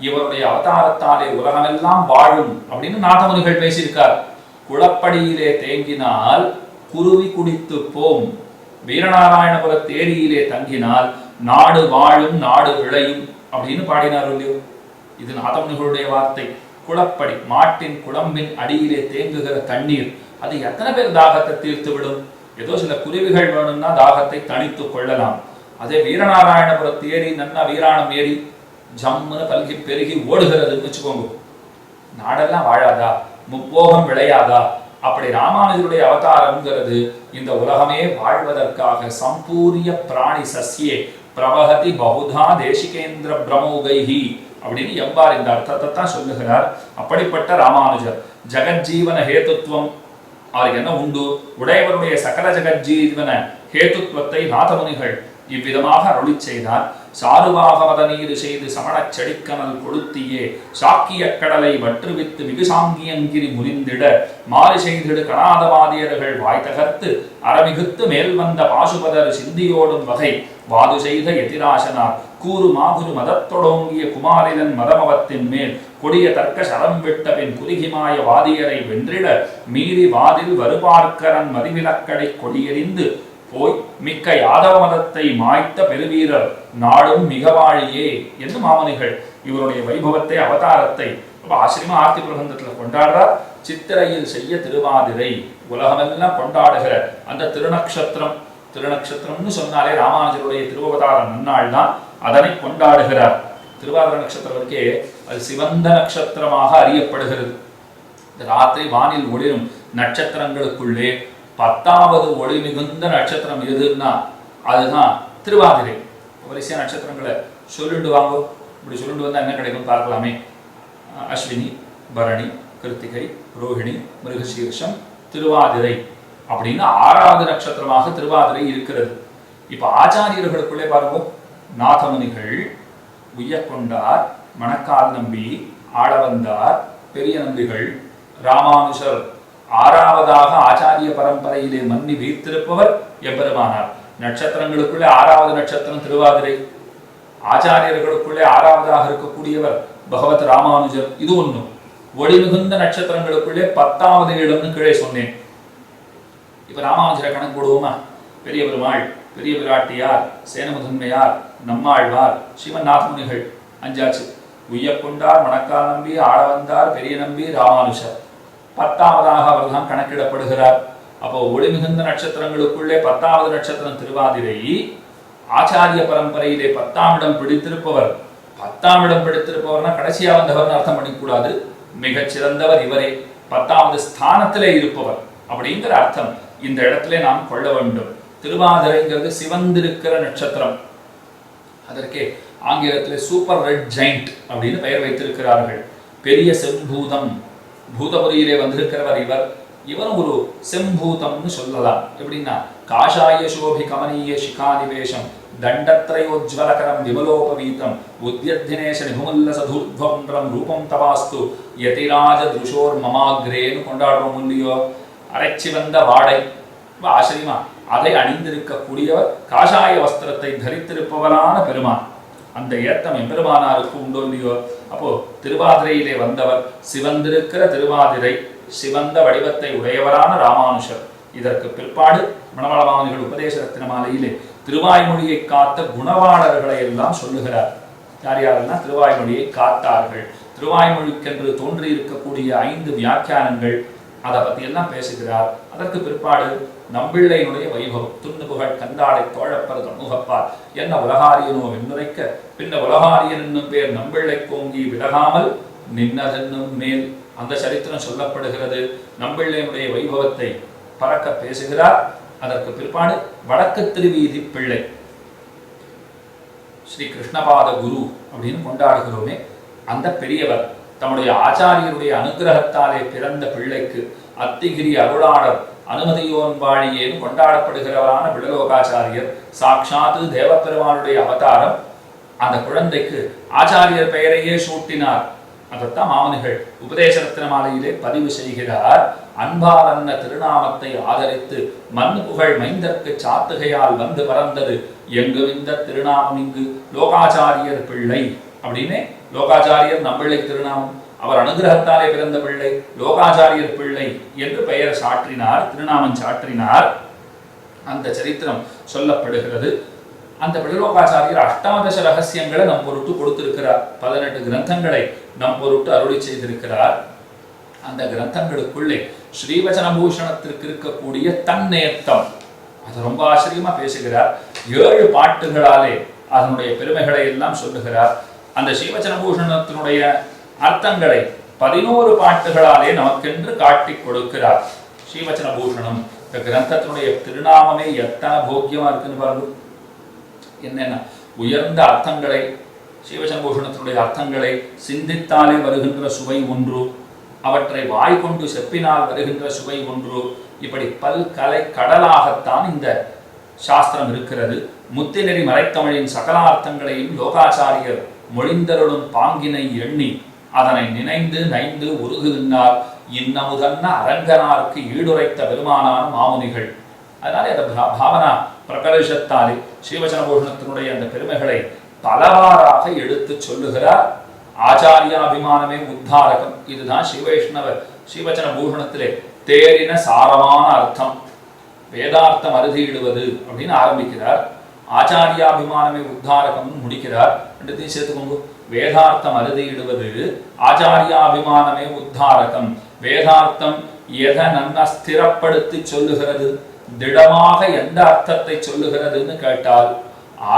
இவருடைய அவதாரத்தாலே உலகமெல்லாம் வாழும் அப்படின்னு நாதமுனிகள் பேசியிருக்கார். குளப்படியிலே தேங்கினால் குருவி குடித்து போம், வீரநாராயணபுர தேரியிலே தங்கினால் நாடு வாழும் நாடு விளையும் அப்படின்னு பாடினார் இல்லையோ? இது நாதமுனிகளுடைய வார்த்தை. குளப்படி, மாட்டின் குழம்பின் அடியிலே தேங்குகிற தண்ணீர், அது எத்தனை பேர் தாகத்தை தீர்த்து விடும்? ஏதோ சில குருவிகள் வேணும்னா தாகத்தை தணித்து கொள்ளலாம். அதே வீரநாராயணபுர தேரி நன்னா வீராணம் ஏறி ஜம்முன்னு பல்கி பெருகி ஓடுகிறதுன்னு வச்சுக்கோங்க, நாடெல்லாம் வாழாதா? முப்போகம் விளையாதா? அப்படி ராமானுஜருடைய அவதாரம்ங்கிறது இந்த உலகமே வாழ்வதற்காக சம்பூரிய பிராணி சசியே பிரவகதி பகுதா தேசிகேந்திர பிரமோகைஹி அப்படின்னு எவ்வாறு இந்த அர்த்தத்தை தான் சொல்லுகிறார். அப்படிப்பட்ட ராமானுஜர் ஜெகஜீவன ஹேத்துவம் அவருக்கு என்ன உண்டு? உடையவருடைய சகல ஜெகஜீவன ஹேத்துவத்தை நாதமுனிகள் இவ்விதமாக அருளி செய்தார். சாருவாகவத நீர் செய்து சமணச் செடிக்கனல் கொளுத்தியே சாக்கிய கடலை வற்றுவித்து மிகுசாங்கியங்கிரி முறிந்திட மாறு செய்திடு கணாதவாதியர்கள் வாய் தகர்த்து அறமிகுத்து மேல் வந்த பாசுபதர் சிந்தியோடும் வகை வாது செய்த எதிராசனார் கூறு மாகுரு மதத்தொடோங்கிய குமாரிலன் மதமவத்தின் மேல் கொடிய தர்க்க சரம் விட்ட பின் குறுகிமாய வாதியரை வென்றிட மீறி வாதில் வருபார்க்கரன் மதிவிலக்கடை கொடியெறிந்து போய் மிக்க யாதவ மதத்தை மாய்த்த பெருவீரர் நாடும் மிகவாழியே என்று மாமனிகள் இவருடைய வைபவத்தை அவதாரத்தை ஆசிரியமா ஆர்த்தி பிரபந்தத்துல கொண்டாடுறார். சித்திரையில் செய்ய திருவாதிரை உலகமெல்லாம் கொண்டாடுகிற அந்த திருநக்ஷத்திரம், திருநக்ஷத்திரம்னு சொன்னாலே ராமானுஜருடைய திருவவதார நன்னாள் தான், அதனை கொண்டாடுகிறார். திருவாதிர நட்சத்திரத்திற்கே அது சிவந்த நட்சத்திரமாக அறியப்படுகிறது. இந்த ராத்திரி வானில் ஒளிரும் நட்சத்திரங்களுக்குள்ளே 10வது ஒளி மிகுந்த நட்சத்திரம் எதுன்னா அதுதான் திருவாதிரை. வரிசையா நட்சத்திரங்களை சொல்லிட்டு வாங்க, இப்படி சொல்லிட்டு வந்தா என்ன கிடைக்கும் பார்க்கலாமே. அஸ்வினி, பரணி, கிருத்திகை, ரோஹிணி, மிருகசீர்ஷம், திருவாதிரை அப்படின்னு 6வது நட்சத்திரமாக திருவாதிரை இருக்கிறது. இப்ப ஆச்சாரியர்களுக்குள்ளே பாருங்க, நாதமுனிகள், உய்யக்கொண்டார், மணக்கால் நம்பி, ஆளவந்தார், பெரிய நம்பிகள், ராமானுஜர் 6வதாக ஆச்சாரிய பரம்பரையிலே மன்னி வீர்த்திருப்பவர் எம்பெருமானார். நட்சத்திரங்களுக்குள்ளே 6வது நட்சத்திரம் திருவாதிரை, ஆச்சாரியர்களுக்குள்ளே 6வதாக இருக்கக்கூடியவர் பகவத் ராமானுஜர். இது ஒண்ணு. ஒளி மிகுந்த நட்சத்திரங்களுக்குள்ளே 10வது இடம்னு கீழே சொன்னேன். இப்ப ராமானுஜரை கணக்கு போடுவோமா? பெரிய பெருமாள், பெரிய பிராட்டியார், சேனமுதன்மையார், நம்மாழ்வார், சிவன் நாதமுனிகள் 5ஆச்சு. உய்யக்கொண்டார், மணக்கால் நம்பி, ஆளவந்தார், பெரிய நம்பி, ராமானுஜர் 10வதாக அவர்தான் கணக்கிடப்படுகிறார். அப்போ ஒளி மிகுந்த நட்சத்திரங்களுக்குள்ளே 10வது நட்சத்திரம் திருவாதிரை. ஆச்சாரிய பரம்பரையிலே 10ஆம் இடம் பிடித்திருப்பவர், 10ஆம் இடம் பிடித்திருப்பவர்னா கடைசியா வந்தவர்னு அர்த்தம் பண்ணிக்கூடாது, மிகச் சிறந்தவர் இவரே, 10வது ஸ்தானத்திலே இருப்பவர் அப்படிங்கிற அர்த்தம் இந்த இடத்திலே நாம் கொள்ள வேண்டும். திருவாதிரைங்கிறது சிவந்திருக்கிற நட்சத்திரம். அதற்கே ஆங்கிலத்திலே சூப்பர் ரெட் ஜெயிண்ட் அப்படின்னு பெயர் வைத்திருக்கிறார்கள். பெரிய செம்பூதம், பூதபுரியிலே வந்திருக்கிறவர் இவர். இவரும் ஒரு செம்பூதம்னு சொல்லலாம். எப்படின்னா காஷாய சோபி கமனீய சிகானிவேஷம் தண்டத்ரயோஜ்வலகரம் விமலோபவீதம் உத்யத்தினேஷ நிபுமுல்லசதூர்த்வம்ரம் ரூபம் தவாஸ்து யதிராஜ திருஷோர் மமாக்ரேன்னு கொண்டாடுறோம் இல்லையோ? அரைச்சி வந்த வாடை ஆச்சரியமா அதை அணிந்திருக்கக்கூடியவர், காஷாய வஸ்திரத்தை தரித்திருப்பவரான பெருமான். அந்த ஏத்தம் எம்பெருமானாருக்கு உண்டோ இல்லையோ? அப்போ திருவாதிரையிலே வந்தவர், சிவந்திருக்கிற திருவாதிரை, சிவந்த வடிவத்தை உடையவரான ராமானுஷர். இதற்கு பிற்பாடு மணவாள மாமுனிகள் உபதேச ரத்தின மாலையிலே திருவாய்மொழியை காத்த குணவாளர்களை எல்லாம் சொல்லுகிறார். யார் யாரெல்லாம் திருவாய்மொழியை காத்தார்கள், திருவாய்மொழிக்கென்று தோன்றி இருக்கக்கூடிய 5 வியாக்கியானங்கள், அதை பத்தி எல்லாம் பேசுகிறார். அதற்கு பிற்பாடு நம்பிள்ளையினுடைய வைபவம், துண்ணுபுகழ் கந்தாடை தோழப்பர் தொன்முகப்பார் என்ன உலகாரியனோ வெண்ணுரைக்க பின்ன உலகாரியன் என்னும் பேர் நம்பிள்ளை கோங்கி விலகாமல் நின்னதென்னும் மேல், அந்த சரித்திரம் சொல்லப்படுகிறது. நம்பிள்ளையினுடைய வைபவத்தை பறக்க பேசுகிறார். அதற்கு பிற்பாடு வடக்கு திருவீதி பிள்ளை, ஸ்ரீ கிருஷ்ணபாத குரு அப்படின்னு கொண்டாடுகிறோமே, அந்த பெரியவர் தம்முடைய ஆச்சாரியருடைய அனுகிரகத்தாலே பிறந்த பிள்ளைக்கு அத்திகிரி அருளாளர் அனுமதியோன் வாழியேன்னு கொண்டாடப்படுகிறவரான விடலோகாச்சாரியர் சாட்சாத்து தேவப்பெருமானுடைய அவதாரம். அந்த குழந்தைக்கு ஆச்சாரியர் பெயரையே சூட்டினார். அதைத்தான் மாமுனிகள் உபதேச ரத்ன மாலையிலே பதிவு செய்கிறார். அன்பாலன்ன திருநாமத்தை ஆதரித்து மண் புகழ் மைந்தற்கு சாத்துகையால் வந்து பறந்தது எங்கும் இந்த திருநாமம் இங்கு லோகாச்சாரியர் பிள்ளை அப்படின்னு. லோகாச்சாரியர் நம்பிள்ளை திருநாமம், அவர் அனுகிரகத்தாலே பிறந்த பிள்ளை, லோகாச்சாரியர் பிள்ளை என்று பெயர் சாற்றினார், திருநாமம் சாற்றினார். அந்த சரித்திரம் சொல்லப்படுகிறது. அந்த விடலோகாச்சாரியர் அஷ்டாதச ரகசியங்களை நம் பொருட்டு கொடுத்திருக்கிறார். 18 கிரந்தங்களை நம் பொருட்டு அருளி செய்திருக்கிறார். அந்த கிரந்தங்களுக்குள்ளே ஸ்ரீவச்சனபூஷணத்திற்கு இருக்கக்கூடிய தன்னேத்தம் அது ரொம்ப ஆச்சரியமா பேசுகிறார். 7 பாட்டுகளாலே அதனுடைய பெருமைகளை எல்லாம் சொல்லுகிறார். அந்த ஸ்ரீவச்சனபூஷணத்தினுடைய அர்த்தங்களை 11 பாட்டுகளாலே நமக்கென்று காட்டி கொடுக்கிறார். ஸ்ரீவச்சனபூஷணம் இந்த கிரந்தத்தினுடைய திருநாமமே எத்தனை போக்கியமா இருக்குன்னு பாருங்க. என்னென்ன உயர்ந்த அர்த்தங்களை, ஸ்ரீவச்சனபூஷணத்தினுடைய அர்த்தங்களை சிந்தித்தாலே வருகின்ற சுவை ஒன்று, அவற்றை வாய் கொண்டு செப்பினால் வருகின்ற சுவை ஒன்று, இப்படி பல்கலை கடலாகத்தான் இந்த சாஸ்திரம் இருக்கிறது. முத்திநெறி மறைத்தமிழின் சகலார்த்தங்களையும் லோகாச்சாரியர் மொழிந்தருளும் பாங்கினை எண்ணி அதனை நினைந்து நைந்து உருகுகின்றார் இன்னமுதன்ன அரங்கனாருக்கு ஈடுரைத்த பெருமானான மாமுனிகள். அதனாலே அந்த பாவனா பிரகர்ஷத்தாலே ஸ்ரீவச்சனபூஷணத்தினுடைய அந்த பெருமைகளை பலவாறாக எடுத்து சொல்லுகிறார். ஆச்சாரியாபிமானமே உத்தாரகம், இதுதான் ஸ்ரீவச்சனபூஷணத்திலே தேறின சாரமான அர்த்தம். வேதார்த்தம் அறுதியிடுவது அப்படின்னு ஆரம்பிக்கிறார். ஆச்சாரியாபிமானமே உத்தாரகம் முடிக்கிறார். ரெண்டுத்தையும் சேர்த்துக்கோங்க. வேதார்த்தம் அறுதியிடுவது, ஆச்சாரியாபிமானமே உத்தாரகம். வேதார்த்தம் எதை நன்னா ஸ்திரப்படுத்தி சொல்லுகிறது, திடமாக எந்த அர்த்தத்தை சொல்லுகிறதுன்னு கேட்டால்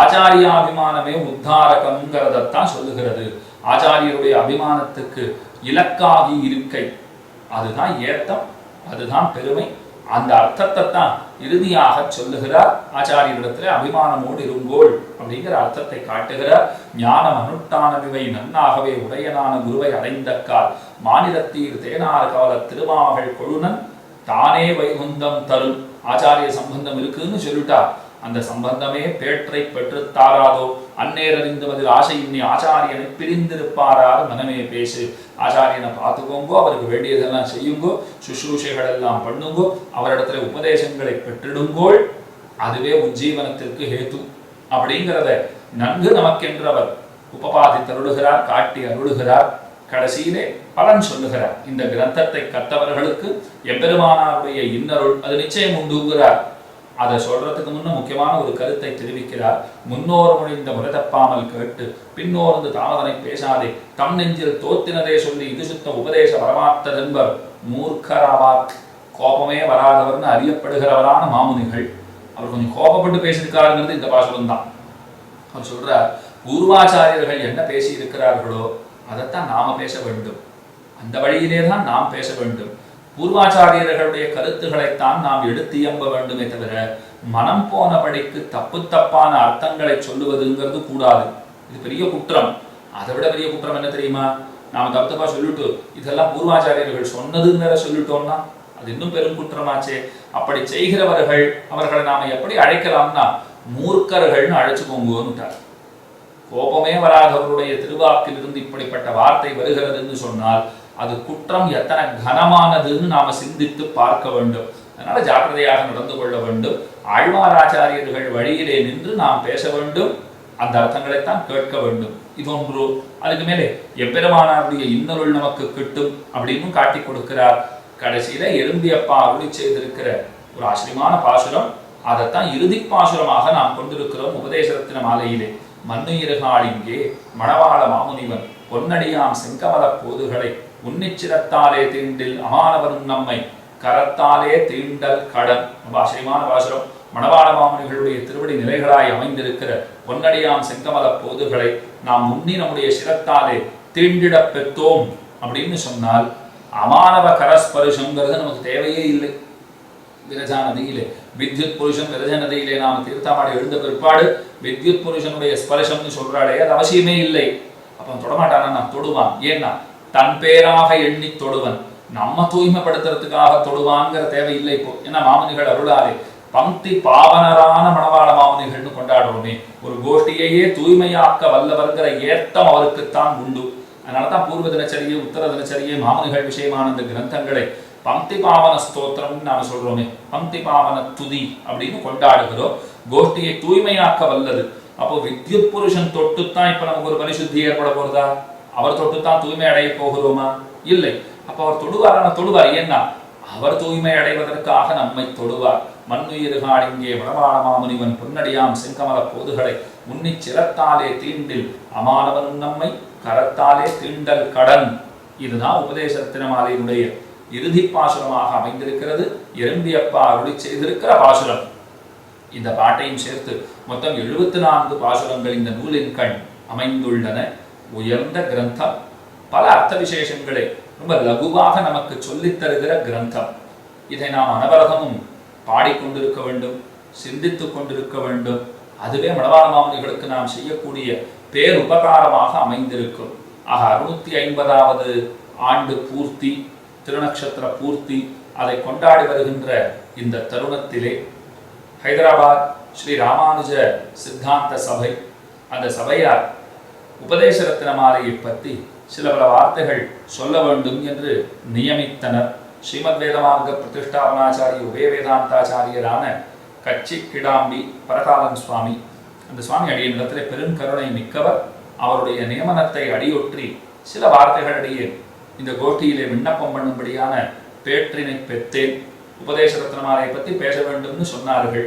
ஆச்சாரியாபிமானமே உத்தாரகம்ங்கிறதான் சொல்லுகிறது. ஆச்சாரியருடைய அபிமானத்துக்கு இலக்காகி இருக்கை, அதுதான் ஏத்தம், அதுதான் பெருமை. அந்த அர்த்தத்தை தான் இறுதியாக சொல்லுகிறார். ஆச்சாரியரிடத்துல அபிமானமோடு இருங்கோள் அப்படிங்கிற அர்த்தத்தை காட்டுகிறார். ஞானம் அனுஷ்டானமிவை நன்னாகவே உடையனான குருவை அடைந்தக்கால் மாநிலத்தீர் தேனார் கவல திருமாமகள் கொழுனன் தானே வைகுந்தம் தரும். ஆச்சாரிய சம்பந்தம் இருக்குன்னு சொல்லிட்டா அந்த சம்பந்தமே பேற்றை பெற்று தாராதோ. அந்நேரறிந்து பதில் ஆசை இன்னி ஆச்சாரியனை பிரிந்திருப்பாரார் மனமே பேசு. ஆச்சாரியனை பார்த்துக்கோங்கோ, அவருக்கு வேண்டியதெல்லாம் செய்யுங்கோ, சுஷ்ரூஷைகள் எல்லாம் பண்ணுங்கோ, அவரிடத்துல உபதேசங்களை பெற்றிடுங்கோள், அதுவே உஜ்ஜீவனத்திற்கு ஹேத்து அப்படிங்கிறத நன்கு நமக்கென்றவர் உபபாதி தருளுகிறார், காட்டி அருளுகிறார். கடைசியிலே பலன் சொல்லுகிறார். இந்த கிரந்தத்தை கற்றவர்களுக்கு எம்பெருமானாருடைய இன்னருள் அது நிச்சயம் உண்டுங்கிறார். அதை சொல்றதுக்கு முன்ன முக்கியமான ஒரு கருத்தை தெரிவிக்கிறார். முன்னோர் மொழிந்த முறைதப்பாமல் கேட்டு பின்னோர்ந்து தாமதனை பேசாதே தம் நெஞ்சில் தோத்தினதே சொல்லி இது சுத்த உபதேச வரமாத்ததென்பர் மூர்க்கராவார். கோபமே வராதவர்னு அறியப்படுகிறவரான மாமுனிகள். அவர் கொஞ்சம் கோபப்பட்டு பேசியிருக்காருங்கிறது இந்த பாசுரம் தான். அவர் சொல்றார், பூர்வாச்சாரியர்கள் என்ன பேசி இருக்கிறார்களோ அதைத்தான் நாம பேச வேண்டும், அந்த வழியிலே தான் நாம் பேச வேண்டும். பூர்வாச்சாரியர்களுடைய கருத்துக்களைத்தான் நாம் எடுத்து இயம்ப வேண்டுமே தவிர மனம் போனபடிக்கு தப்பு தப்பான அர்த்தங்களை சொல்லுவதுங்கிறது கூடாது. இது பெரிய குற்றம். அதை விட பெரிய குற்றம் என்ன தெரியுமா? நாம தப்பு தப்பா சொல்லிட்டு இதெல்லாம் பூர்வாச்சாரியர்கள் சொன்னதுங்கிற சொல்லிட்டோம்னா அது இன்னும் பெரும் குற்றமாச்சே. அப்படி செய்கிறவர்கள் அவர்களை நாம எப்படி அழைக்கலாம்னா மூர்க்கர்கள்னு அழைச்சுக்கோங்கன்னுட்டார். கோபமே வராதவருடைய திருவாக்கிலிருந்து இப்படிப்பட்ட வார்த்தை வருகிறதுன்னு சொன்னால் அது குற்றம் எத்தனை கனமானதுன்னு நாம சிந்தித்து பார்க்க வேண்டும். அதனால ஜாக்கிரதையாக நடந்து கொள்ள வேண்டும். ஆழ்வாராச்சாரியர்கள் வழியிலே நின்று நாம் பேச வேண்டும், அந்த அர்த்தங்களைத்தான் கேட்க வேண்டும். இது ஒன்று. அதுக்கு மேலே எப்பெருமானாருடைய இன்னருள் நமக்கு கிட்டும் அப்படின்னு காட்டி கொடுக்கிறார். கடைசியில எறும்பியப்பா அருளி செய்திருக்கிற ஒரு ஆச்சரியமான பாசுரம், அதைத்தான் இறுதி பாசுரமாக நாம் கொண்டிருக்கிறோம் உபதேச ரத்தின மாலையிலே. மண்ணுயிர்காளிங்கே மணவாள மாமுனிவன் பொன்னடியாம் செங்கமல போதுகளை உன்னிச்சிரத்தாலே தீண்டில் அமானவரும் நம்மை கரத்தாலே தீண்டல் கடன். ரொம்ப ஆச்சரியமான பாசுரம். மணவாள மாமுனிகளுடைய திருவடி நிலைகளாய் அமைந்திருக்கிற பொன்னடியாம் செங்கமல போதுகளை நாம் முன்னி நம்முடைய சிரத்தாலே தீண்டிட பெற்றோம் அப்படின்னு சொன்னால் அமானவ கரஸ்பருஷங்கிறது நமக்கு தேவையே இல்லை. விரஜா நதியிலே வித்யுத் புருஷன், விரஜ நதியிலே நாம் தீர்த்தமாடி எழுந்த பிற்பாடு வித்யுத் புருஷனுடைய ஸ்பர்ஷம்னு சொல்றாளே அது அவசியமே இல்லை. அப்ப தொடமாட்டானா? தொடுவான். ஏன்னா தன் பேராக எண்ணி தொடுவன். நம்ம தூய்மைப்படுத்துறதுக்காக தொடுவாங்கிற தேவையில்லை இப்போ. ஏன்னா மாமுனிகள் அருளாலே பங்கி பாவனரான மணவாள மாமுனிகள்னு கொண்டாடுறோமே. ஒரு கோஷ்டியையே தூய்மையாக்க வல்லவர்கிற ஏத்தம் அவருக்குத்தான் உண்டு. அதனாலதான் பூர்வ தினச்சரியை உத்தர தினச்சரியை மாமுனிகள் விஷயமான இந்த கிரந்தங்களை பங்கி பாவன ஸ்தோத்திரம் நாம சொல்றோமே, பங்கி பாவன துதி அப்படின்னு கொண்டாடுகிறோம். கோஷ்டியை தூய்மையாக்க வல்லது. அப்போ வித்யுத் புருஷன் தொட்டுத்தான் இப்ப நமக்கு ஒரு பரிசுத்தி ஏற்பட போறதா? அவர் தொட்டுத்தான் தூய்மை அடைய போகிறோமா? இல்லை. அப்ப அவர் தொடுவார். ஏன்னா அவர் தூய்மை அடைவதற்காக நம்மை தொடுவார். மண்ணுயிர்காள் இங்கே வடவாள மாமுனிவன் பொன்னடியாம் செங்கமல போதுகளை முன்னிச் சிரத்தாலே தீண்டில் அமானவன் நம்மை கரத்தாலே தீண்டல் கடன். இதுதான் உபதேசத்தின மாலையினுடைய இறுதி பாசுரமாக அமைந்திருக்கிறது. எறும்பியப்பா அருளி செய்திருக்கிற பாசுரம். இந்த பாட்டையும் சேர்த்து மொத்தம் 74 பாசுரங்கள் இந்த நூலின் கண் அமைந்துள்ளன. உயர்ந்த கிரந்தம். பல அர்த்த விசேஷங்களை ரொம்ப லகுவாக நமக்கு சொல்லித் தருகிற கிரந்தம். இதை நாம் அனவரதமும் பாடிக்கொண்டிருக்க வேண்டும், சிந்தித்துக் கொண்டிருக்க வேண்டும். அதுவே மணவாள மாமுனிகளுக்கு நாம் செய்யக்கூடிய பேருபகாரமாக அமைந்திருக்கும். ஆக 650வது ஆண்டு பூர்த்தி, திருநக்ஷத்திர பூர்த்தி, அதை கொண்டாடி வருகின்ற இந்த தருணத்திலே ஹைதராபாத் ஸ்ரீ ராமானுஜ சித்தாந்த சபை, அந்த சபையார் உபதேச ரத்ன மாலையை பற்றி சில பல வார்த்தைகள் சொல்ல வேண்டும் என்று நியமித்தனர். ஸ்ரீமத் வேதமார்க்க பிரதிஷ்டாபனாச்சாரிய உபய வேதாந்தாச்சாரியரான கச்சி கிடாம்பி பரகாலன் சுவாமி, அந்த சுவாமி அடியின் இடத்திலே பெருங்கருணை மிக்கவர். அவருடைய நியமனத்தை அடியொற்றி சில வார்த்தைகளிடையே இந்த கோஷ்டியிலே விண்ணப்பம் பண்ணும்படியான பேற்றினை பெற்றேன். உபதேச ரத்னமாலையை பற்றி பேச வேண்டும்னு சொன்னார்கள்.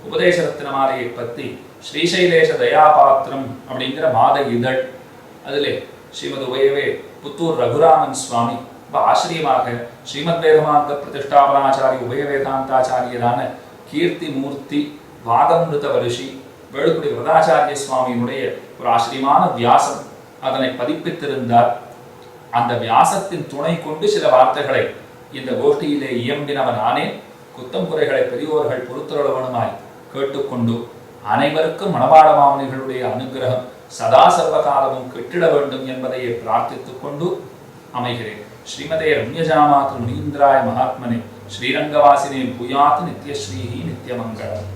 உபதேச ரத்னமாலையை பற்றி ஸ்ரீசைலேஷ தயாபாத்திரம் அப்படிங்கிற மாத இதழ், அதிலே ஸ்ரீமத் உபயவே புத்தூர் ரகுராமன் சுவாமி ஆசிரியமாக ஸ்ரீமத் வேதமார்க்க பிரதிஷ்டாபனாச்சாரிய உபய வேதாந்தாச்சாரியரான கீர்த்தி மூர்த்தி வாதமிருத வருஷி வேளுக்குடி வரதாச்சாரிய சுவாமியினுடைய ஒரு ஆசிரியமான வியாசம் அதனை பதிப்பித்திருந்தார். அந்த வியாசத்தின் துணை கொண்டு சில வார்த்தைகளை இந்த கோஷ்டியிலே இயம்பினவன் ஆனேன். குத்தம் குறைகளை பெரியோர்கள் பொறுத்தருளவனுமாய் கேட்டுக்கொண்டு அனைவருக்கும் மணவாள மாமுனிகளுடைய அனுகிரகம் சதா சர்வகாலமும் கிட்டிட வேண்டும் என்பதையே பிரார்த்தித்துக் கொண்டு அமைகிறேன். ஸ்ரீமதே ரம்யஜாமாத்ரு முனீந்திராய மகாத்மனே ஸ்ரீரங்கவாசினே பூயாத் நித்யஸ்ரீஹி நித்யமங்கலம்.